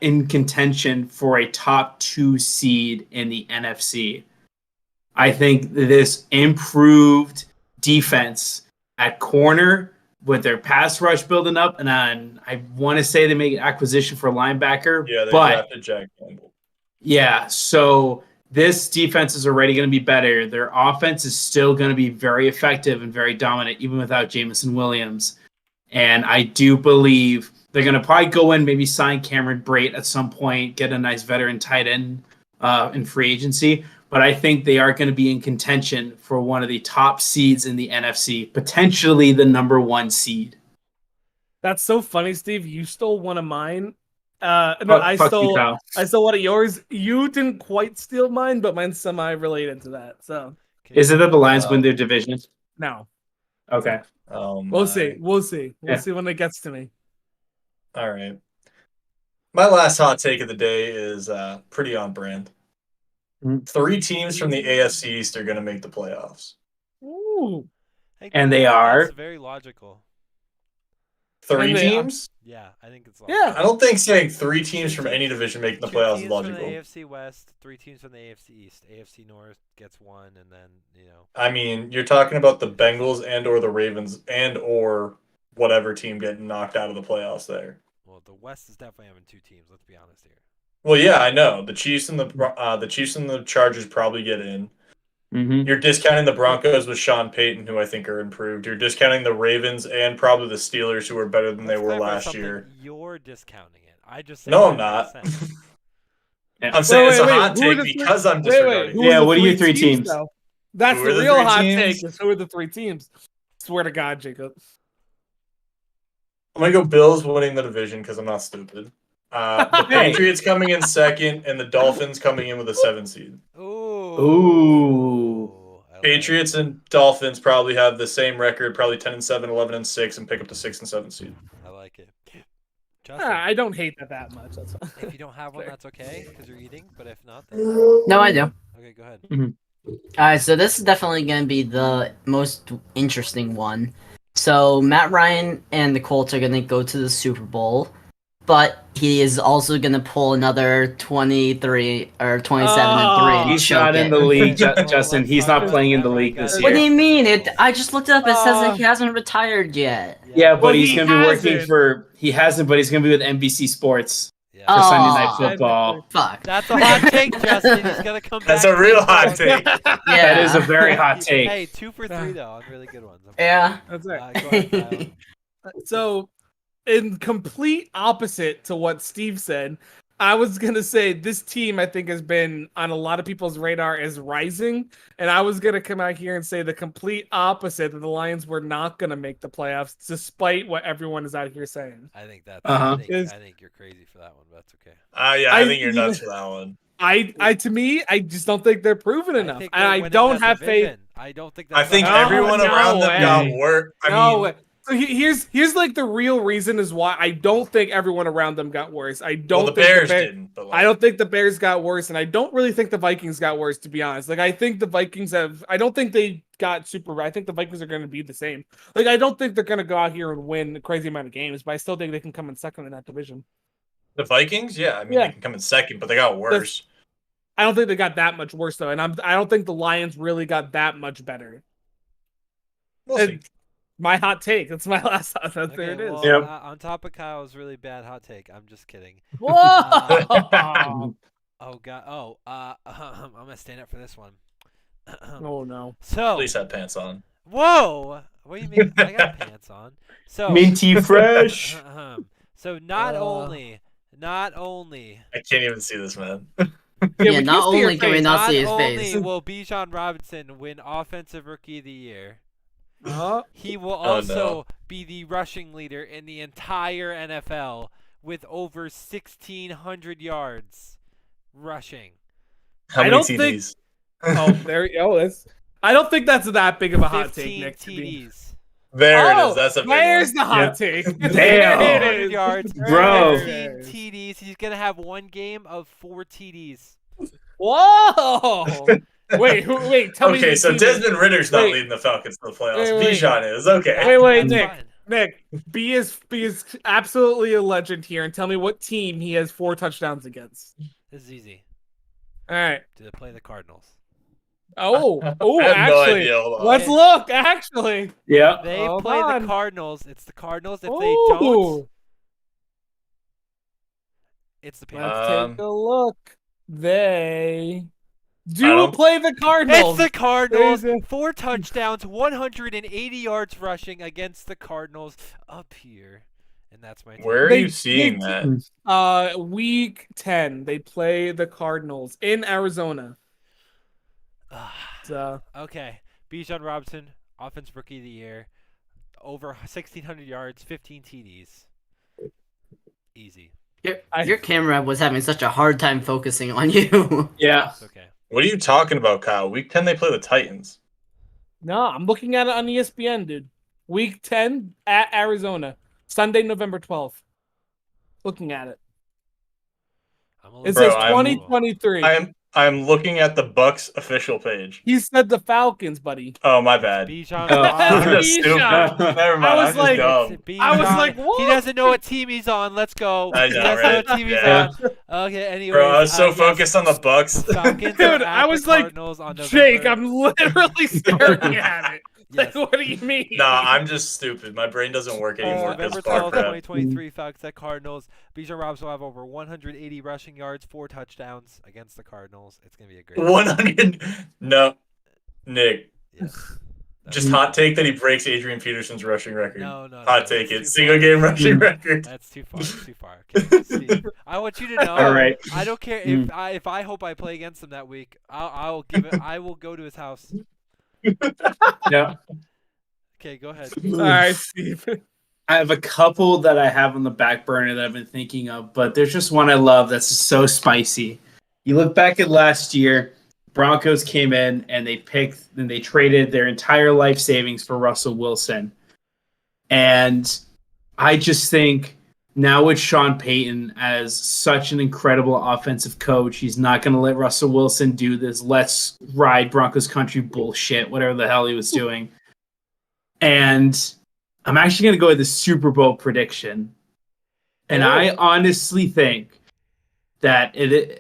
in contention for a top 2 seed in the NFC. I think this improved defense at corner with their pass rush building up, and I want to say they make an acquisition for a linebacker. Yeah, they drafted Jack Campbell. Yeah, so this defense is already going to be better. Their offense is still going to be very effective and very dominant, even without Jamison Williams. And I do believe they're going to probably go in, maybe sign Cameron Brate at some point, get a nice veteran tight end in free agency. But I think they are going to be in contention for one of the top seeds in the NFC, potentially the number 1 seed. That's so funny, Steve. You stole one of mine. I stole one of yours. You didn't quite steal mine, but mine's semi-related to that. So, is it that the Lions win their division? No. Okay. We'll see. We'll see when it gets to me. All right. My last hot take of the day is pretty on brand. 3 teams from the AFC East are going to make the playoffs. Ooh. And they are? That's very logical. 3 teams? Yeah, I think it's logical. Yeah. I don't think saying 3 teams from any division making the playoffs is logical. 2 teams from the AFC West, 3 teams from the AFC East. AFC North gets 1, and then, I mean, you're talking about the Bengals and or the Ravens and or whatever team getting knocked out of the playoffs there. Well, the West is definitely having 2 teams, let's be honest here. Well, yeah, I know. The Chiefs and the Chargers probably get in. Mm-hmm. You're discounting the Broncos with Sean Payton, who I think are improved. You're discounting the Ravens and probably the Steelers, who are better than they were last year. You're discounting it. I just No, I'm not. I'm saying it's a hot take because I'm disregarding. Yeah, what are your 3 teams? Though? That's the real hot take. Is who are the 3 teams? Swear to God, Jacob. I'm gonna go Bills winning the division because I'm not stupid. The Patriots coming in 2nd, and the Dolphins coming in with a 7 seed. Ooh. Patriots and Dolphins probably have the same record, probably 10-7, 11-6, and pick up the 6 and 7 seed. I like it. Justin, I don't hate that much. That's fine. if you don't have one, that's okay because you're eating. But if not, then... No, I do. Okay, go ahead. Alright, so this is definitely going to be the most interesting one. So Matt Ryan and the Colts are going to go to the Super Bowl, but he is also going to pull another 23 or 27-3. He's not in the league, Justin. He's not playing in the league this year. What do you mean? I just looked it up. It says that he hasn't retired yet. Yeah, but he's going to be working for... He hasn't, but he's going to be with NBC Sports for Sunday Night Football. Fuck. That's a hot take, Justin. He's going to come back. That's a real hot take. Yeah. That is a very hot take. Hey, 2 for 3, though, on really good ones. Yeah. That's right. Go ahead, Kyle. So, in complete opposite to what Steve said, I was going to say this team, I think, has been on a lot of people's radar as rising. And I was going to come out here and say the complete opposite, that the Lions were not going to make the playoffs, despite what everyone is out here saying. I think that's. Uh-huh. I think you're crazy for that one, but that's okay. I think you're nuts for that one. To me, I just don't think they're proven enough. And I don't have faith. I don't think I think everyone around them got work. So here's like the real reason is why I don't think everyone around them got worse. I don't think Bears didn't. I don't think the Bears got worse, and I don't really think the Vikings got worse, to be honest. Like I think the Vikings I don't think they got super. I think the Vikings are going to be the same. Like I don't think they're going to go out here and win a crazy amount of games, but I still think they can come in 2nd in that division. The Vikings, yeah, I mean they can come in 2nd, but they got worse. I don't think they got that much worse though, and I don't think the Lions really got that much better. We'll see. My hot take. That's my last hot. There it is. Well, on top of Kyle's really bad hot take, I'm just kidding. Whoa! Oh god. Oh, I'm gonna stand up for this one. Oh no. So. At least had pants on. Whoa! What do you mean? I got pants on. So. Minty fresh. So not only. I can't even see this man. Yeah, not only can we not see his Not face. only will Bijan Robinson win Offensive Rookie of the Year, he will Oh, also no. be the rushing leader in the entire NFL with over 1,600 yards rushing. How many don't TDs? I don't think that's that big of a hot take, 15 Nick. TDs. There it is. That's a big There's one. the hot take. Damn. There it 100 is. yards, Bro. 15 TDs. He's gonna have one game of 4 TDs. Whoa! Wait, tell me. Okay, so the team- Desmond Ritter's not Wait. leading the Falcons to the playoffs. Wait. Bijan is. Okay. Wait, That's Nick. fine. Be is absolutely a legend here, and tell me what team he has 4 touchdowns against. This is easy. All right. Do they play the Cardinals? Oh, I have no actually, idea. Hold on. let's look. Actually, Yeah. They Hold play on. the Cardinals. It's the Cardinals. If they don't, it's the Panthers. Let's take a look. They Do play the Cardinals. It's the Cardinals. There's 4 touchdowns, 180 yards rushing against the Cardinals up here. And that's my team. Where are you seeing that? Week 10, they play the Cardinals in Arizona. Okay. Bijan Robinson, Offensive Rookie of the Year. Over 1,600 yards, 15 TDs. Easy. Your camera was having such a hard time focusing on you. Yeah. It's okay. What are you talking about, Kyle? Week 10, they play the Titans. No, I'm looking at it on ESPN, dude. Week 10 at Arizona. Sunday, November 12th. Looking at it. It says 2023. I'm looking at the Bucks official page. He said the Falcons, buddy. Oh, my bad. Bijan I'm Robinson. just stupid. Never mind. I was like, I was like, what? He doesn't know what team he's on. Let's go. I know, He doesn't know what team he's on. Okay, anyway. Bro, I was so focused on the Bucks. Falcons Dude, are at I was the like, Cardinals on Jake, November- I'm literally staring at it. Yes. Like, what do you mean? Nah, I'm just stupid. My brain doesn't work anymore November because 12th, Barcrap. 2023, Falcons at Cardinals. Bijan Robinson will have over 180 rushing yards, 4 touchdowns against the Cardinals. It's going to be a great 100. No. Nick. Yes. Just hot take that he breaks Adrian Peterson's rushing record. No. Hot take that's it. too Single far. game rushing record. That's too far. Too far. Okay, Steve, I want you to know. All right. I don't care if I hope I play against him that week. I'll give it. I will go to his house. Yeah. Okay, go ahead. All right, Steve. I have a couple that I have on the back burner that I've been thinking of, but there's just one I love that's so spicy. You look back at last year, Broncos came in and they traded their entire life savings for Russell Wilson. And I just think now with Sean Payton as such an incredible offensive coach, he's not going to let Russell Wilson do this let's ride Broncos country bullshit, whatever the hell he was doing. And I'm actually going to go with the Super Bowl prediction. And I honestly think that in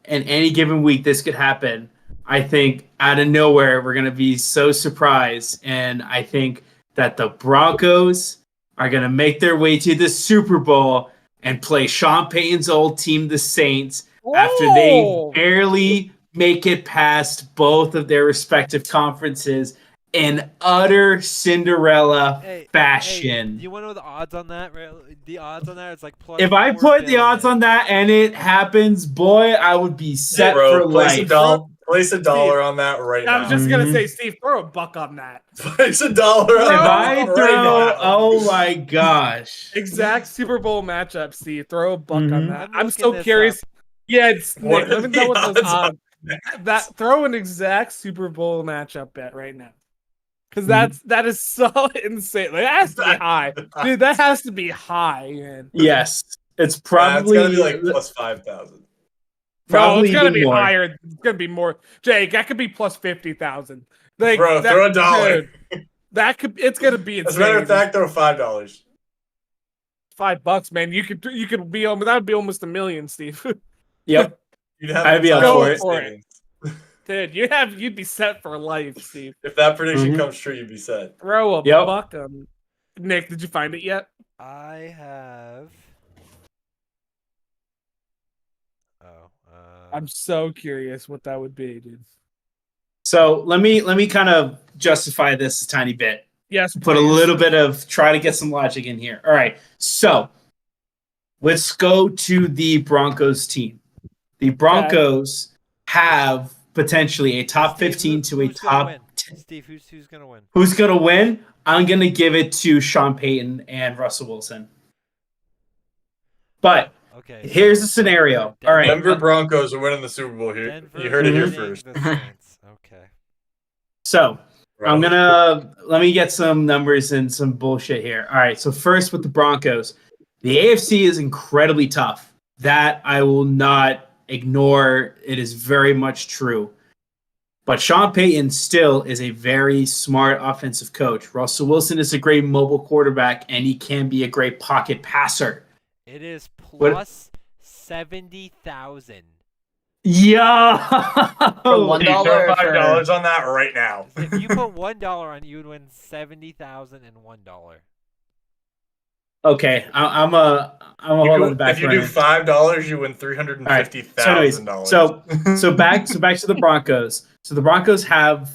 any given week, this could happen. I think out of nowhere, we're going to be so surprised. And I think that the Broncos are going to make their way to the Super Bowl and play Sean Payton's old team, the Saints, after they barely make it past both of their respective conferences in utter Cinderella fashion. Do you want to know the odds on that? The odds on that is like plus. If I put the odds on that and it happens, boy, I would be set for life. Place a dollar on that right now. I was just going to say, Steve, throw a buck on that. Place a dollar on that. If I throw, oh my gosh. Exact Super Bowl matchup, Steve. Throw a buck on that. I'm looking so this curious. up. Yeah, it's Nick. What Let me are know the what those odds odds. Throw an exact Super Bowl matchup bet right now. Because that is so insane. Like, that has to be high. Dude, that has to be high, man. Yes. It's probably it's gonna be like plus 5,000. No, it's gonna be more. higher. It's gonna be more. Jake, that could be plus 50,000. Like, Bro, throw a dollar. Dude, it's gonna be insane. As a matter of fact, throw $5. $5, man. You could be that would be almost $1 million, Steve. Yep. I'd be up for it. Dude, you'd be set for life, Steve. If that prediction comes true, you'd be set. Throw a buck on. Nick, did you find it yet? I have. I'm so curious what that would be, dude. So let me kind of justify this a tiny bit. Yes, Put a please. little bit of try to get some logic in here. All right. So let's go to the Broncos team. The Broncos have potentially a top 15 to a top 10. Steve, who's gonna win? Who's gonna win? I'm gonna give it to Sean Payton and Russell Wilson. But okay, here's the scenario. All right. Denver Broncos are winning the Super Bowl here. Denver You heard it here beating first. the Saints. Okay. So let me get some numbers and some bullshit here. All right. So first with the Broncos, the AFC is incredibly tough. That I will not ignore. It is very much true. But Sean Payton still is a very smart offensive coach. Russell Wilson is a great mobile quarterback, and he can be a great pocket passer. It is plus 70,000. Yeah. For $1 Throw $5 on that right now. If you put $1 on, you would win $70,001. Okay, I'm a hold on the back If you do burner. $5, you win $350,000. So back to the Broncos. So the Broncos have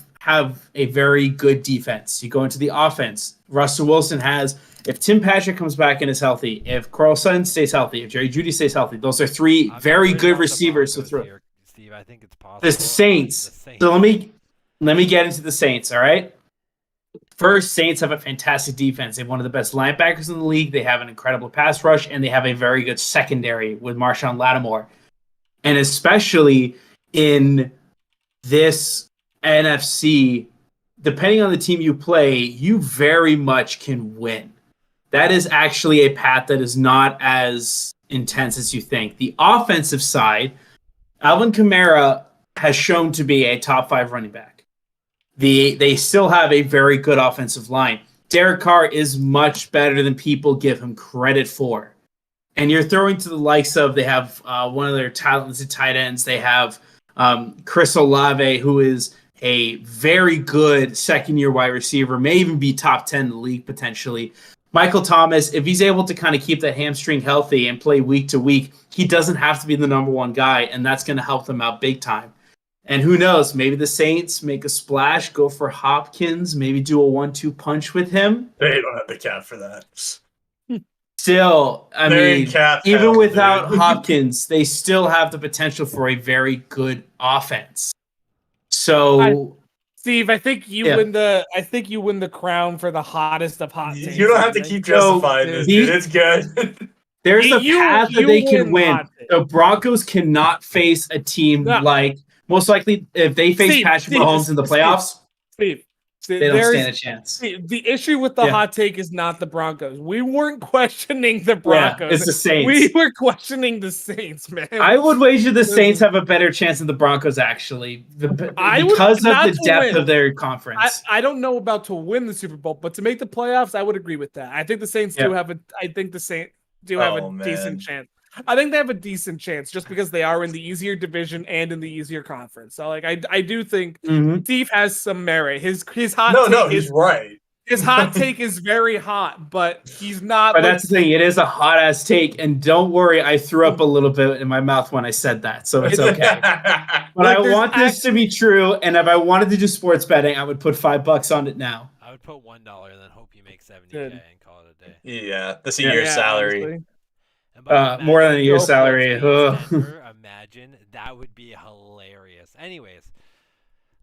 a very good defense. You go into the offense. Russell Wilson has, if Tim Patrick comes back and is healthy, if Carl Sutton stays healthy, if Jerry Jeudy stays healthy, those are three very good receivers to throw. Here, Steve, I think it's possible. The Saints. So let me get into the Saints. All right. First, Saints have a fantastic defense. They have one of the best linebackers in the league. They have an incredible pass rush, and they have a very good secondary with Marshawn Lattimore. And especially in this NFC, depending on the team you play, you very much can win. That is actually a path that is not as intense as you think. The offensive side, Alvin Kamara has shown to be a top 5 running back. They still have a very good offensive line. Derek Carr is much better than people give him credit for. And you're throwing to the likes of, they have one of their talented tight ends. They have Chris Olave, who is a very good second-year wide receiver, may even be top 10 in the league potentially. Michael Thomas, if he's able to kind of keep that hamstring healthy and play week to week, he doesn't have to be the number one guy, and that's going to help them out big time. And who knows, maybe the Saints make a splash, go for Hopkins, maybe do a 1-2 punch with him. They don't have the cap for that. Still, I mean, even hell, without dude. Hopkins, they still have the potential for a very good offense. So, Steve, I think you win the crown for the hottest of hot takes. You don't have to keep justifying this, dude. It's good. There's a path that they can win. The Broncos cannot face a team like, most likely, if they face Patrick Mahomes in the playoffs, Steve, they don't stand a chance. The issue with the hot take is not the Broncos. We weren't questioning the Broncos. It's the Saints. We were questioning the Saints, man. I would wager the Saints have a better chance than the Broncos, actually, because of the depth of their conference. I don't know about to win the Super Bowl, but to make the playoffs, I would agree with that. I think the Saints do have a decent chance. I think they have a decent chance just because they are in the easier division and in the easier conference. So, like, I do think Steve has some merit. His hot he's right. His hot take is very hot, but he's not. But that's the thing; it is a hot ass take, and don't worry, I threw up a little bit in my mouth when I said that, so it's okay. But I want this to be true, and if I wanted to do sports betting, I would put $5 on it now. I would put $1 and then hope you make $70K and call it a day. Yeah, that's a year's salary. Honestly. More than a year's salary. Imagine that would be hilarious. Anyways,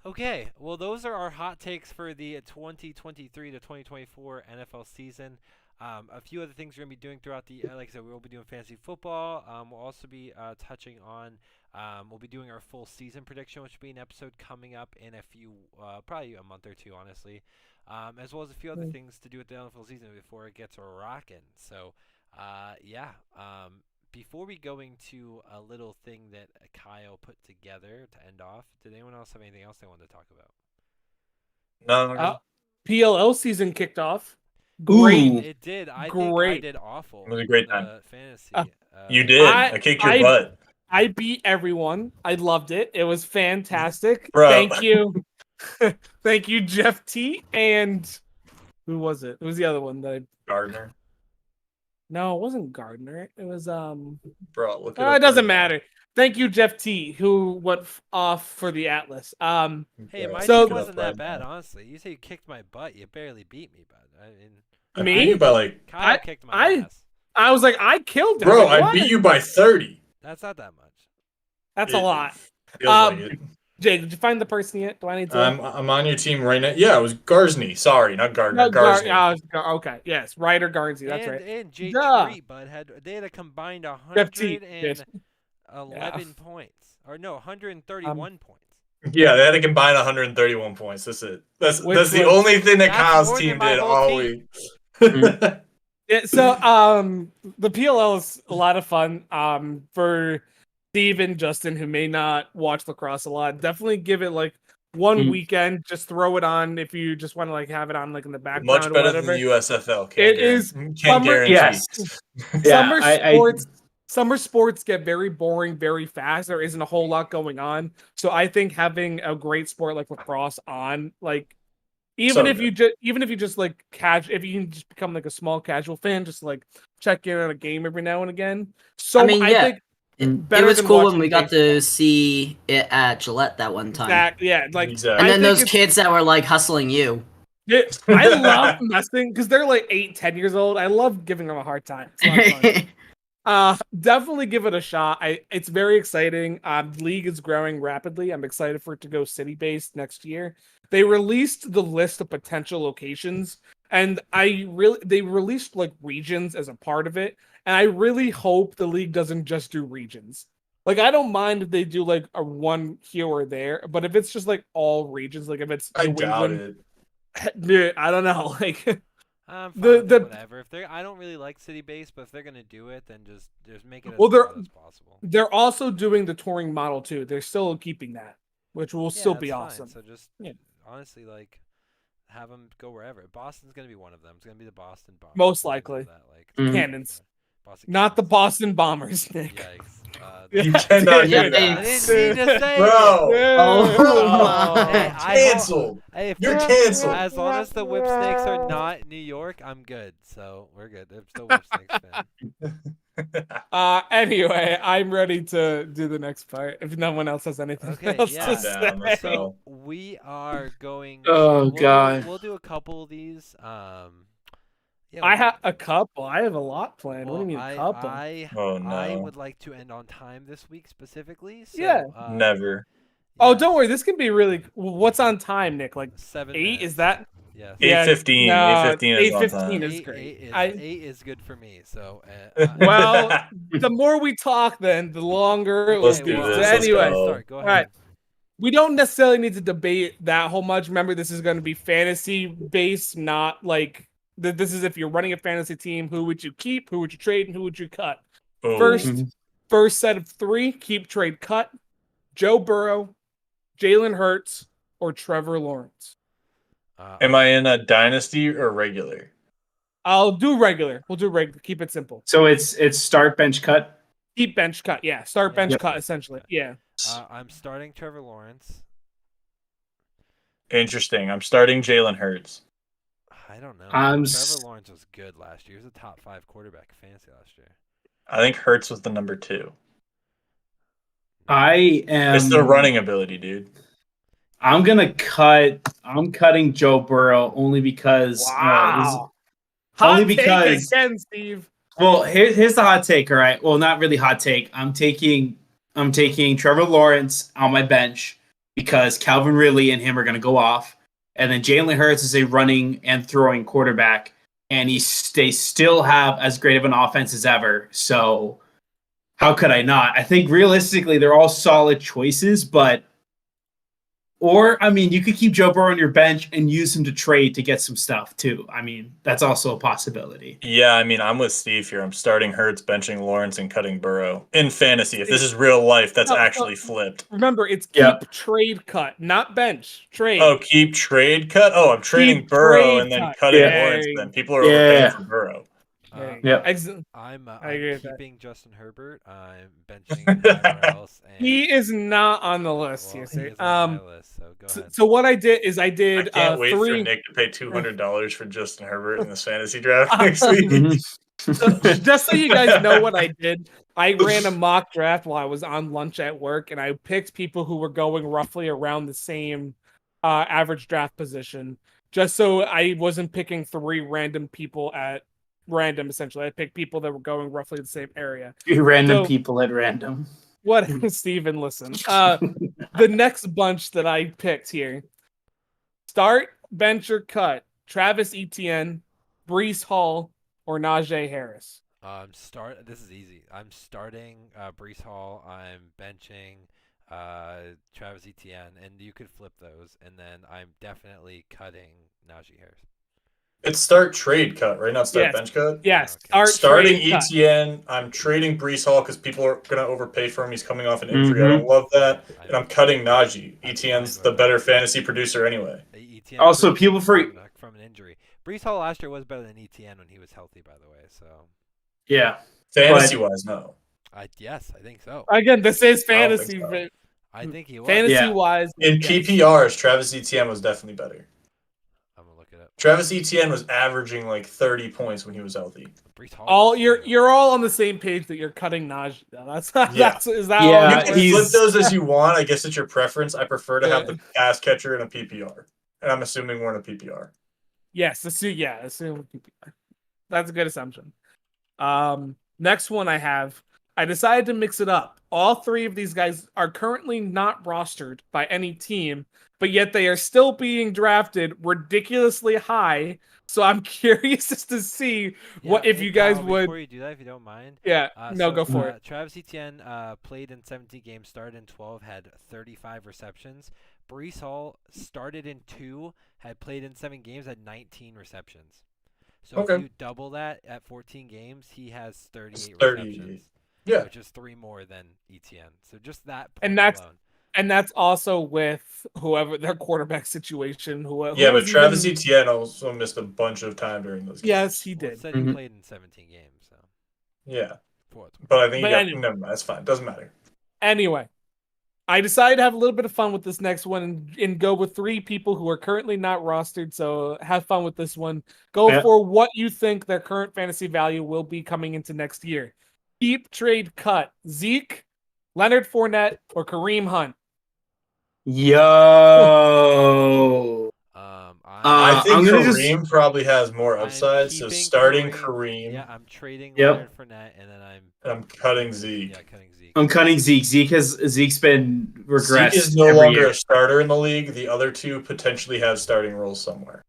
okay. Well, those are our hot takes for the 2023 to 2024 NFL season. A few other things we're gonna be doing throughout the, like I said, we'll be doing fantasy football. We'll also be touching on. We'll be doing our full season prediction, which will be an episode coming up in a few, probably a month or two, honestly. As well as a few other things to do with the NFL season before it gets rocking. So. Before we go into a little thing that Kyle put together to end off, did anyone else have anything else they wanted to talk about? No. PLL season kicked off. Great. It did. I think I did awful. It was a great time. Fantasy. You did. I kicked your butt. I beat everyone. I loved it. It was fantastic. Bro. Thank you. Thank you, Jeff T. And who was it? Who was the other one that Gardner. No, it wasn't Gardner. It was Bro, look it doesn't matter. Thank you, Jeff T, who went off for the Atlas. Hey, my team wasn't that bad, honestly. You say you kicked my butt, you barely beat me, bud. I beat you by like Kyle kicked my ass. I was like, I killed him. Bro, I beat you by 30. That's not that much. That's a lot. Like it. Jay, did you find the person yet? Do I need to? I'm on your team right now. Yeah, it was Garsney. Sorry, not Gardner. Garsney. Okay, yes, Ryder Garnsey. That's right. And Jay Treat, bud, they had a combined 111 points, or no, 131 points. Yeah, they had to combine 131 points. That's it. That's the only thing that Kyle's team did all week. Yeah, so the PLL is a lot of fun. For Steve and Justin, who may not watch lacrosse a lot, definitely give it like one weekend. Just throw it on if you just want to like have it on like in the background. Much better than the USFL. Summer sports get very boring very fast. There isn't a whole lot going on. So I think having a great sport like lacrosse on like Even So if you just like if you can just become like a small casual fan, just like check in on a game every now and again. So I mean, yeah. think It better was than cool when watching we got baseball. to see it at Gillette that one time. Yeah, like Exactly. And I then think those kids that were like hustling you. I love messing because they're like 8, 10 years old. I love giving them a hard time. It's a lot of fun. Definitely give it a shot. It's very exciting. The league is growing rapidly. I'm excited for it to go city based next year. They released the list of potential locations, and they released like regions as a part of it. And I really hope the league doesn't just do regions. Like I don't mind if they do like a one here or there, but if it's just like all regions, like if it's I New doubt England, it. dude, I don't know. Like I'm fine with it, whatever. If they're, I don't really like city based, but if they're gonna do it, then just make it as broad as possible. They're also doing the touring model too. They're still keeping that, which will still be awesome. So just honestly, like, have them go wherever. Boston's gonna be one of them. It's gonna be the Boston Bombers. Most likely, Cannons, not the Boston Bombers. Nick. Yikes. You cannot do that. I didn't mean to say Bro. it. Oh, Canceled. Hey, You're canceled. As long as the Whip Snakes are not New York, I'm good. So we're good. I'm still Whip Snakes fan. Anyway, I'm ready to do the next part. If no one else has anything else to say. So we are going. God. We'll do a couple of these. Yeah, I have a couple. I have a lot planned. Well, what do you mean a couple? I would like to end on time this week specifically. So, yeah. Never. Oh, don't worry. This can be really. What's on time, Nick? Like 7 8? minutes. Is that? Yes. 8:15. No, 8:15 is great. 8 is good for me. So. Well, the more we talk, then the longer it will Let's be. do So this. anyway, Go ahead. all right. We don't necessarily need to debate that whole much. Remember, this is going to be fantasy based, not like this is if you're running a fantasy team. Who would you keep? Who would you trade? And who would you cut? Oh. First set of 3: keep, trade, cut. Joe Burrow, Jalen Hurts, or Trevor Lawrence. Am I in a dynasty or regular? I'll do regular. We'll do regular. Keep it simple. So it's start, bench, cut. Keep, bench, cut. Yeah, start, bench, cut. Essentially. Yeah. I'm starting Trevor Lawrence. Interesting. I'm starting Jalen Hurts. I don't know. Trevor Lawrence was good last year. He was a top 5 quarterback in fantasy last year. I think Hurts was the number 2. It's the running ability, dude. I'm cutting Joe Burrow only because. Wow. Only Hot because. Take again, Steve. Well, here's the hot take. All right. Well, not really hot take. I'm taking Trevor Lawrence on my bench because Calvin Ridley and him are going to go off, and then Jalen Hurts is a running and throwing quarterback, and they still have as great of an offense as ever. So how could I not? I think realistically they're all solid choices, or, I mean, you could keep Joe Burrow on your bench and use him to trade to get some stuff, too. I mean, that's also a possibility. Yeah, I mean, I'm with Steve here. I'm starting Hurts, benching Lawrence, and cutting Burrow. In fantasy, if this is real life, that's actually flipped. Remember, it's keep, trade, cut, not bench. Trade. Oh, keep, trade, cut? Oh, I'm trading Burrow and then cutting Lawrence. Then people are overpaying for Burrow. I'm keeping Justin Herbert. I'm benching whoever else. And he is not on the list here. He is on my list, so go ahead. So what I did is I can't wait for Nick to pay $200 for Justin Herbert in this fantasy draft next week. Just so you guys know what I did, I ran a mock draft while I was on lunch at work, and I picked people who were going roughly around the same average draft position, just so I wasn't picking 3 random people at random. Essentially, I picked people that were going roughly the same area. People at random. What, Steven? Listen, the next bunch that I picked here: start, bench, or cut Travis Etienne, Breece Hall, or Najee Harris. This is easy. I'm starting Breece Hall. I'm benching Travis Etienne, and you could flip those. And then I'm definitely cutting Najee Harris. It's start, trade, cut, right? Not start, bench, cut? Yes. Starting Etienne. I'm trading Breece Hall because people are going to overpay for him. He's coming off an injury. I don't love that. And I'm cutting Najee. Etienne's the better fantasy producer anyway. Also, people from an injury. Breece Hall last year was better than Etienne when he was healthy, by the way. So yeah, fantasy-wise, no. Yes, I think so. Again, this is fantasy. I think he was. Fantasy-wise. In PPRs, Travis Etienne was definitely better. Travis Etienne was averaging like 30 points when he was healthy. You're all on the same page that you're cutting Najee. Is that Yeah, You all? can flip those as you want. I guess it's your preference. I prefer to have the pass catcher in a PPR, and I'm assuming we're in a PPR. Yes, assume PPR. That's a good assumption. Next one I decided to mix it up. All three of these guys are currently not rostered by any team, but yet they are still being drafted ridiculously high. So I'm curious as to see if you guys would. Before you do that, if you don't mind. Yeah, go for it. Travis Etienne played in 17 games, started in 12, had 35 receptions. Breece Hall started in 2, had played in 7 games, had 19 receptions. So if you double that at 14 games, he has 38 receptions. Yeah. Which is 3 more than Etienne. So just that point alone. And that's also with whoever their quarterback situation. But Travis Etienne also missed a bunch of time during those games. Yes, he did. It said he played in 17 games. So. Yeah. But I think never mind. That's fine. Doesn't matter. Anyway, I decided to have a little bit of fun with this next one and go with 3 people who are currently not rostered. So have fun with this one. Go for what you think their current fantasy value will be coming into next year. Keep, trade, cut. Zeke, Leonard Fournette, or Kareem Hunt. Yo. I think Kareem probably has more upside. So starting Kareem. Yeah, I'm trading Leonard Fournette, and then I'm cutting Zeke. Yeah, cutting Zeke. I'm cutting Zeke. Zeke's been regressed. Zeke is no longer a starter in the league. The other 2 potentially have starting roles somewhere.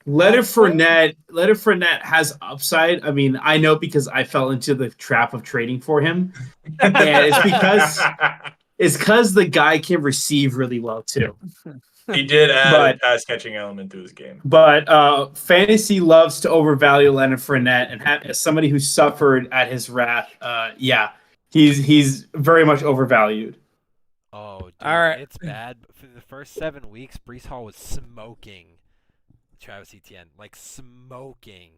Leonard Fournette has upside. I mean, I know because I fell into the trap of trading for him, and it's because the guy can receive really well too. He did add a pass catching element to his game. But fantasy loves to overvalue Leonard Fournette, and as somebody who suffered at his wrath, he's very much overvalued. Oh, dude, all right. It's bad. For the first 7 weeks, Breece Hall was smoking Travis Etienne, like smoking.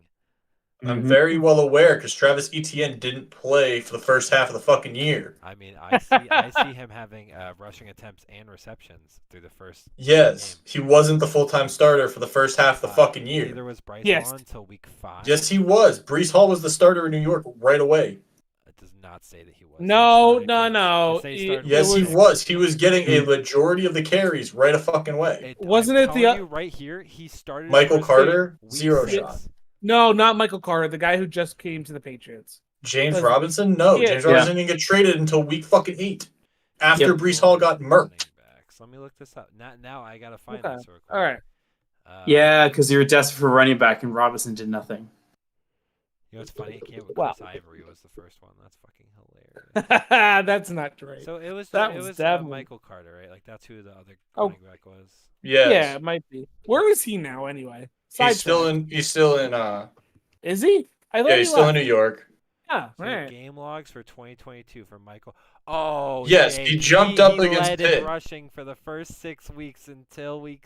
I'm very well aware because Travis Etienne didn't play for the first half of the fucking year. I mean, I see him having rushing attempts and receptions through the first. Yes, he wasn't the full-time starter for the first half of the fucking year. Neither was Bryce Hall until week 5. Yes, he was. Breece Hall was the starter in New York right away. It does not say that he was. No. Yes, he was. He was getting a majority of the carries right a fucking way. Wasn't it the right here? He started. Michael Carter, 0 shot. No, not Michael Carter, the guy who just came to the Patriots. James Robinson? No, James Robinson didn't get traded until week fucking 8 after Breece Hall got murked. Let me look this up. Now I gotta find this real quick. All right. Because they were desperate for running back, and Robinson did nothing. You know what's funny? It came with Chris Ivory was the first one. That's fucking hilarious. That's not right. So it was Michael Carter, right? Like that's who the other running back was. Yes. Yeah, it might be. Where is he now anyway? He's still in Is he? He's still in New York. Yeah, so right. Game logs for 2022 for Michael. Oh, yes, Jake, he jumped up against led Pitt. in rushing for the first 6 weeks until week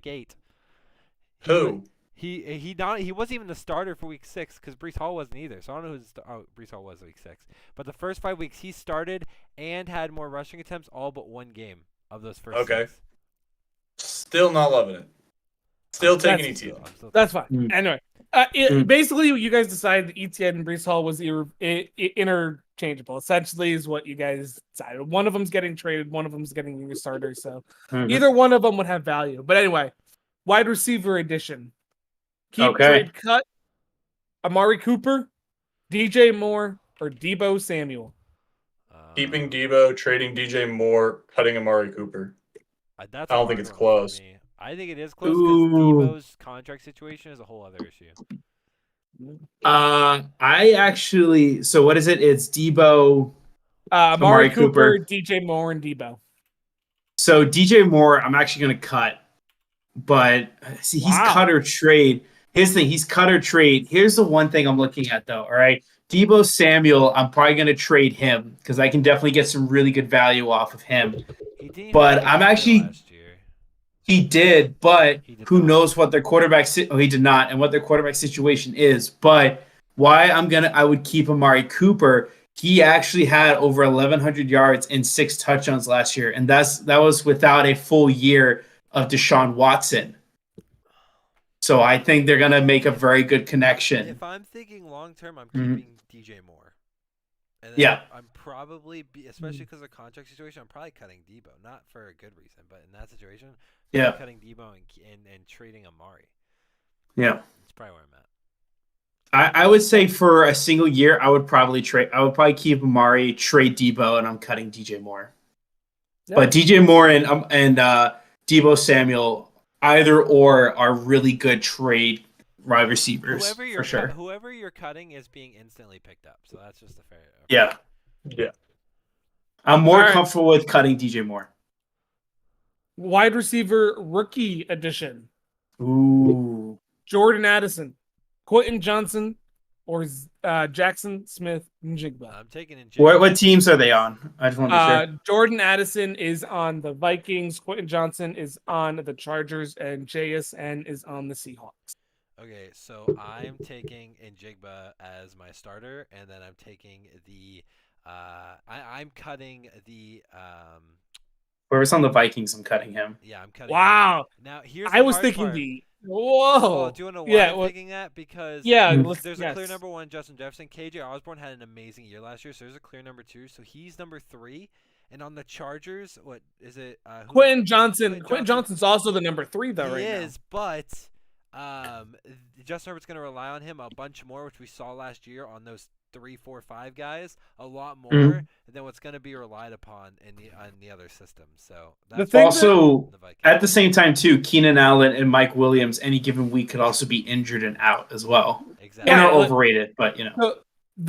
8. Who? He wasn't even the starter for week 6 because Breece Hall wasn't either. So I don't know Breece Hall was week 6. But the first 5 weeks he started and had more rushing attempts, all but 1 game of those first 6. Still not loving it. Still taking Etienne. That's fine. Anyway, basically, you guys decided that Etienne and Breece Hall was interchangeable. Essentially, is what you guys decided. One of them's getting traded. One of them's getting your starter. So either one of them would have value. But anyway, wide receiver edition. Keep, trade, cut. Amari Cooper, DJ Moore, or Deebo Samuel. Keeping Deebo, trading DJ Moore, cutting Amari Cooper. I don't think it's close. I think it is close because Deebo's contract situation is a whole other issue. So what is it? It's Deebo, Amari Cooper, DJ Moore, and Deebo. So DJ Moore, I'm actually going to cut, but see, he's cut or trade. Here's the thing, he's cut or trade. Here's the one thing I'm looking at though. All right, Deebo Samuel, I'm probably going to trade him because I can definitely get some really good value off of him. But I'm actually. He did, but who knows what their quarterback he did not, and what their quarterback situation is. But why I would keep Amari Cooper. He actually had over 1,100 yards and 6 touchdowns last year, and that was without a full year of Deshaun Watson. So I think they're gonna make a very good connection. If I'm thinking long term, I'm Mhm. keeping DJ Moore. And then Yeah. I'm probably, especially because of the contract situation, I'm probably cutting Debo. Not for a good reason, but in that situation, I'm Yeah. cutting Debo and trading Amari. Yeah. That's probably where I'm at. I would say for a single year, I would probably keep Amari, trade Debo, and I'm cutting DJ Moore. Yeah. But DJ Moore and Debo Samuel, either or, are really good trade wide receivers for sure. Whoever you're cutting is being instantly picked up, so that's just a fair. Yeah. Yeah. I'm more All right. comfortable with cutting DJ Moore. Wide receiver rookie edition. Ooh. Jordan Addison, Quentin Johnson, or Jackson Smith-Njigba. I'm taking in. What teams are they on? I just want to be sure. Jordan Addison is on the Vikings. Quentin Johnson is on the Chargers, and JSN is on the Seahawks. Okay, so I'm taking Njigba as my starter, and then I'm taking the. I'm cutting the. Whoever's on the Vikings, I'm cutting him. Yeah, I'm cutting. Wow. Him. Now here's. I was hard thinking part. the. Whoa. Oh, do you want to know why I'm thinking that? Because there's a clear number one, Justin Jefferson. KJ Osborne had an amazing year last year, so there's a clear number two. So he's number 3. And on the Chargers, what is it? Quentin Johnson. Quentin Johnson's also the number 3, though, right now. He is, but Justin Herbert's going to rely on him a bunch more, which we saw last year on those 3, 4, 5 guys, a lot more than what's going to be relied upon in the other systems. So that's also at the same time too, Keenan Allen and Mike Williams any given week could also be injured and out as well. Exactly. And are overrated, but you know.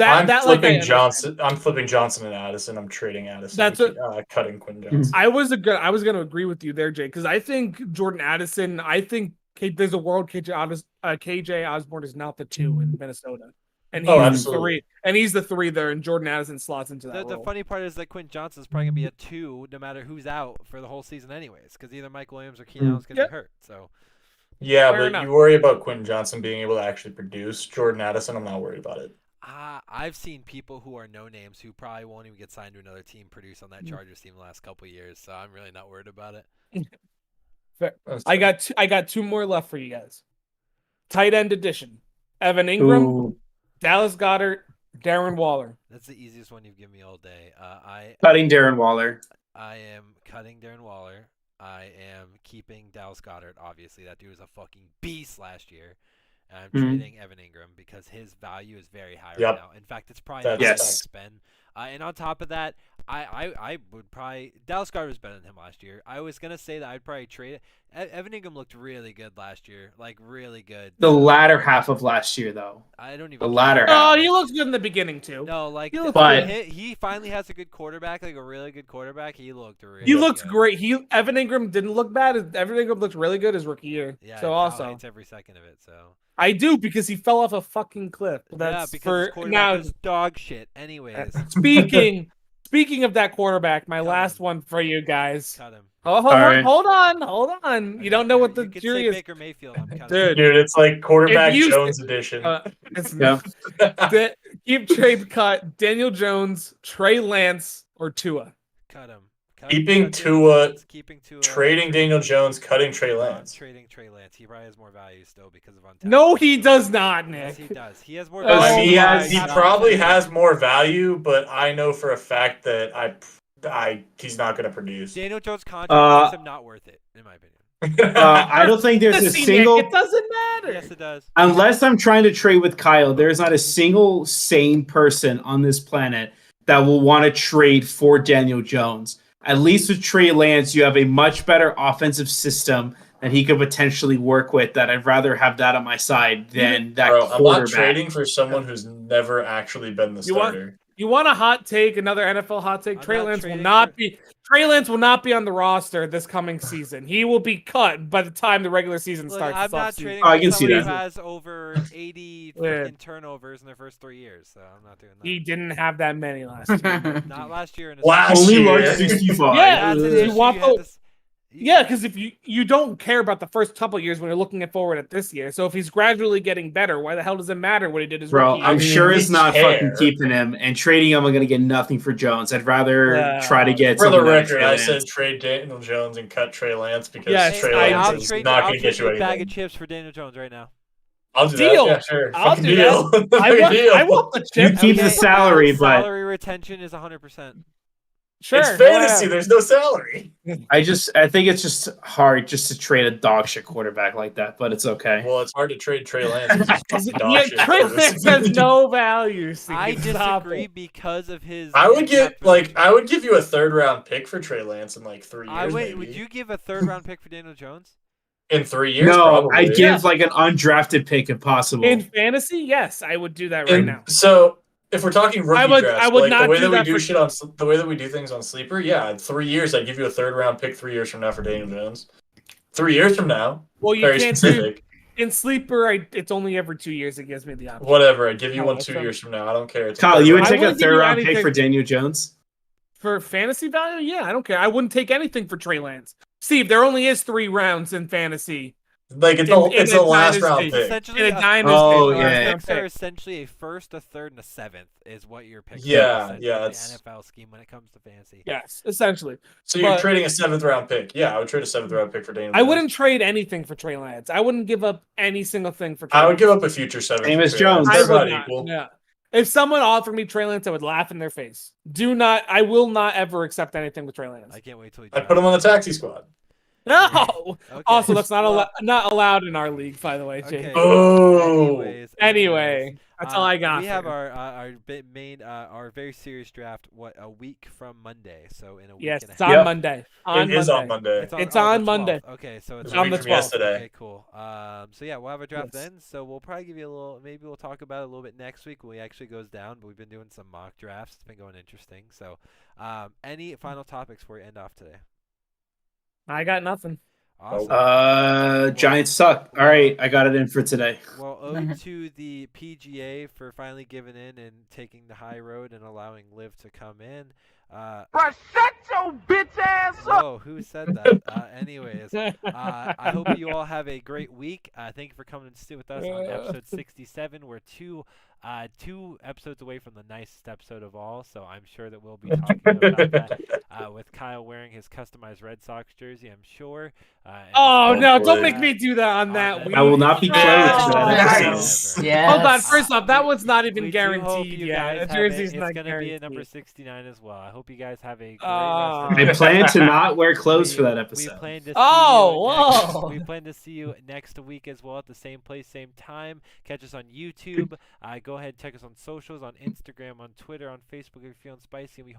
I'm flipping Johnson and Addison. I'm trading Addison. That's cutting Quinn Johnson. I was going to agree with you there, Jay, because I think Jordan Addison. I think there's a world KJ Osborne is not the 2 in Minnesota, and he's the 3, and he's the 3 there, and Jordan Addison slots into that. The funny part is that Quinn Johnson's probably gonna be a 2 no matter who's out for the whole season, anyways, because either Mike Williams or Keenan Allen's gonna be hurt. So. Yeah, but you worry about Quinn Johnson being able to actually produce. Jordan Addison, I'm not worried about it. I've seen people who are no names who probably won't even get signed to another team produce on that Chargers team the last couple of years, so I'm really not worried about it. Fair. I got 2 more left for you guys. Tight end edition: Evan Ingram, Dallas Goedert, Darren Waller. That's the easiest one you've given me all day. Cutting Darren Waller. I am cutting Darren Waller. I am keeping Dallas Goedert. Obviously, that dude was a fucking beast last year. And I'm trading Evan Ingram because his value is very high right now. In fact, it's probably not max Ben. And on top of that, I would probably Dallas Goedert was better than him last year. I was gonna say that I'd probably trade it. Evan Ingram looked really good last year, like really good. The latter half of last year, though. I don't even. The latter half. Oh, he looks good in the beginning too. No, like but he finally has a good quarterback, like a really good quarterback. He looked really. He looks good. great. Evan Ingram didn't look bad. Evan Ingram looked really good his rookie year. Yeah, so also it's every second of it. So. I do because he fell off a fucking cliff. That's because for now. Dog shit. Anyways. Speaking of that quarterback, my last one for you guys. Cut him. Oh, hold on. You don't know what the jury is. Baker Mayfield. Dude, it's like quarterback Jones edition. Keep trade cut Daniel Jones, Trey Lance, or Tua. Cut him. Keeping Tua, trading Daniel Jones, cutting Trey Lance. Trading Trey Lance. He probably has more value still because of untapped. No, he does not, Nick. Yes, he does. He has more value. He probably has more value, but I know for a fact that he's not going to produce. Daniel Jones' contract makes him not worth it, in my opinion. I don't think there's a single. Nick, it doesn't matter. Yes, it does. Unless I'm trying to trade with Kyle, there's not a single sane person on this planet that will want to trade for Daniel Jones. At least with Trey Lance, you have a much better offensive system that he could potentially work with. That I'd rather have that on my side than that quarterback. I'm not trading for someone who's never actually been the starter. You want a hot take? Another NFL hot take? Trey Lance will not be on the roster this coming season. He will be cut by the time the regular season starts. I'm not trading I can see that. who has over 80 freaking turnovers in their first 3 years, so I'm not doing that. He didn't have that many last year. Not last year. Only like 65. Yeah, Yeah, because if you don't care about the first couple of years when you're looking forward at this year. So if he's gradually getting better, why the hell does it matter what he did his Bro, rookie I'm year? sure we it's not care. fucking keeping him, and trading him. I'm gonna get nothing for Jones. I'd rather try to get For the something out of record, Trey I Lance. said trade Daniel Jones and cut Trey Lance because Yes, Trey I'll Lance is not going to get you a bag of anything. chips for Daniel Jones right now. I'll do Deal. that. Yeah, sure. I'll Fucking do deal. that. I want the You chips. keep the salary, but salary retention is 100%. Sure. It's fantasy. There's no salary. I think it's just hard just to trade a dog shit quarterback like that, but it's okay. Well, it's hard to trade Trey Lance. 'cause he's fucking dog Yeah, shit. Trey Lance has no value. Steve. I Stop disagree it. because of his. I would impact I would give you a 3rd round pick for Trey Lance in like 3 years. Maybe. Would you give a 3rd round pick for Daniel Jones? In 3 years? No, probably. I'd give like an undrafted pick if possible. In fantasy, yes, I would do that right now. So if we're talking rookie drafts, I would like not the way do that we that do for- shit on the way that we do things on Sleeper, yeah, in 3 years I'd give you a 3rd round pick 3 years from now for Daniel Jones. 3 years from now. Well, you Very can't specific. do in Sleeper. It's only every 2 years it gives me the option. Whatever, I'd give you Oh, one that's 2 fine. years from now. I don't care. It's a Kyle, third you would round. take a wouldn't give 3rd you round pick anything- for Daniel Jones? For fantasy value, yeah, I don't care. I wouldn't take anything for Trey Lance. Steve, there only is 3 rounds in fantasy. Like it's in a a last round dynasty. pick. Essentially, In a dynasty, Oh, the last yeah. round picks are pick. essentially a 1st, a 3rd, and a 7th is what you're picking. Yeah, essentially, yeah, in the it's- NFL scheme when it comes to fantasy. Yes, essentially. So you're But- trading a 7th round pick. Yeah, I would trade a 7th round pick for Daniel I Jones. wouldn't trade anything for Trey Lance. I wouldn't give up any single thing for Trey I would Lance. give up a future 7th. Same for as Trey Lance. Jones. I They're would not not. equal. Yeah. If someone offered me Trey Lance, I would laugh in their face. I will not ever accept anything with Trey Lance. I can't wait till he I'd put him on the taxi squad. No. Okay. Also, that's not Well, not allowed in our league, by the way, Jake. Okay. Oh. Anyway, that's all I got. We for have you. our very serious draft. A week from Monday? So in a week Yes, and a it's half. on Yep. Monday. It is on Monday. It's the on 12th. Monday. Okay, so It's it's a on week the from 12th. yesterday. Okay, cool. So yeah, we'll have a draft Yes. then. So we'll probably give you a little. Maybe we'll talk about it a little bit next week when it actually goes down. But we've been doing some mock drafts. It's been going interesting. So, any final topics before we end off today? I got nothing. Awesome. Giants suck. All right, I got it in for today. Well, ode to the PGA for finally giving in and taking the high road and allowing Liv to come in. Bro, shut your bitch ass up! Whoa, who said that? Anyways, I hope you all have a great week. Thank you for coming and sit with us on episode 67. We're two episodes away from the nicest episode of all, so I'm sure that we'll be talking about that with Kyle wearing his customized Red Sox jersey, I'm sure. Oh no! hopefully. Don't make me do that on that that week. I will not be close to that Nice. episode. Yes. Hold on. First off, that one's not We even do hope guaranteed you yet. guys The have jersey's It's not going to be guaranteed. a number 69 as well. I hope you guys have a great Oh. rest of I plan to not wear clothes for that episode. We plan to see Oh, we plan to see you next week as well at the same place, same time. Catch us on YouTube. Go ahead and check us on socials, on Instagram, on Twitter, on Facebook if you're feeling spicy. And we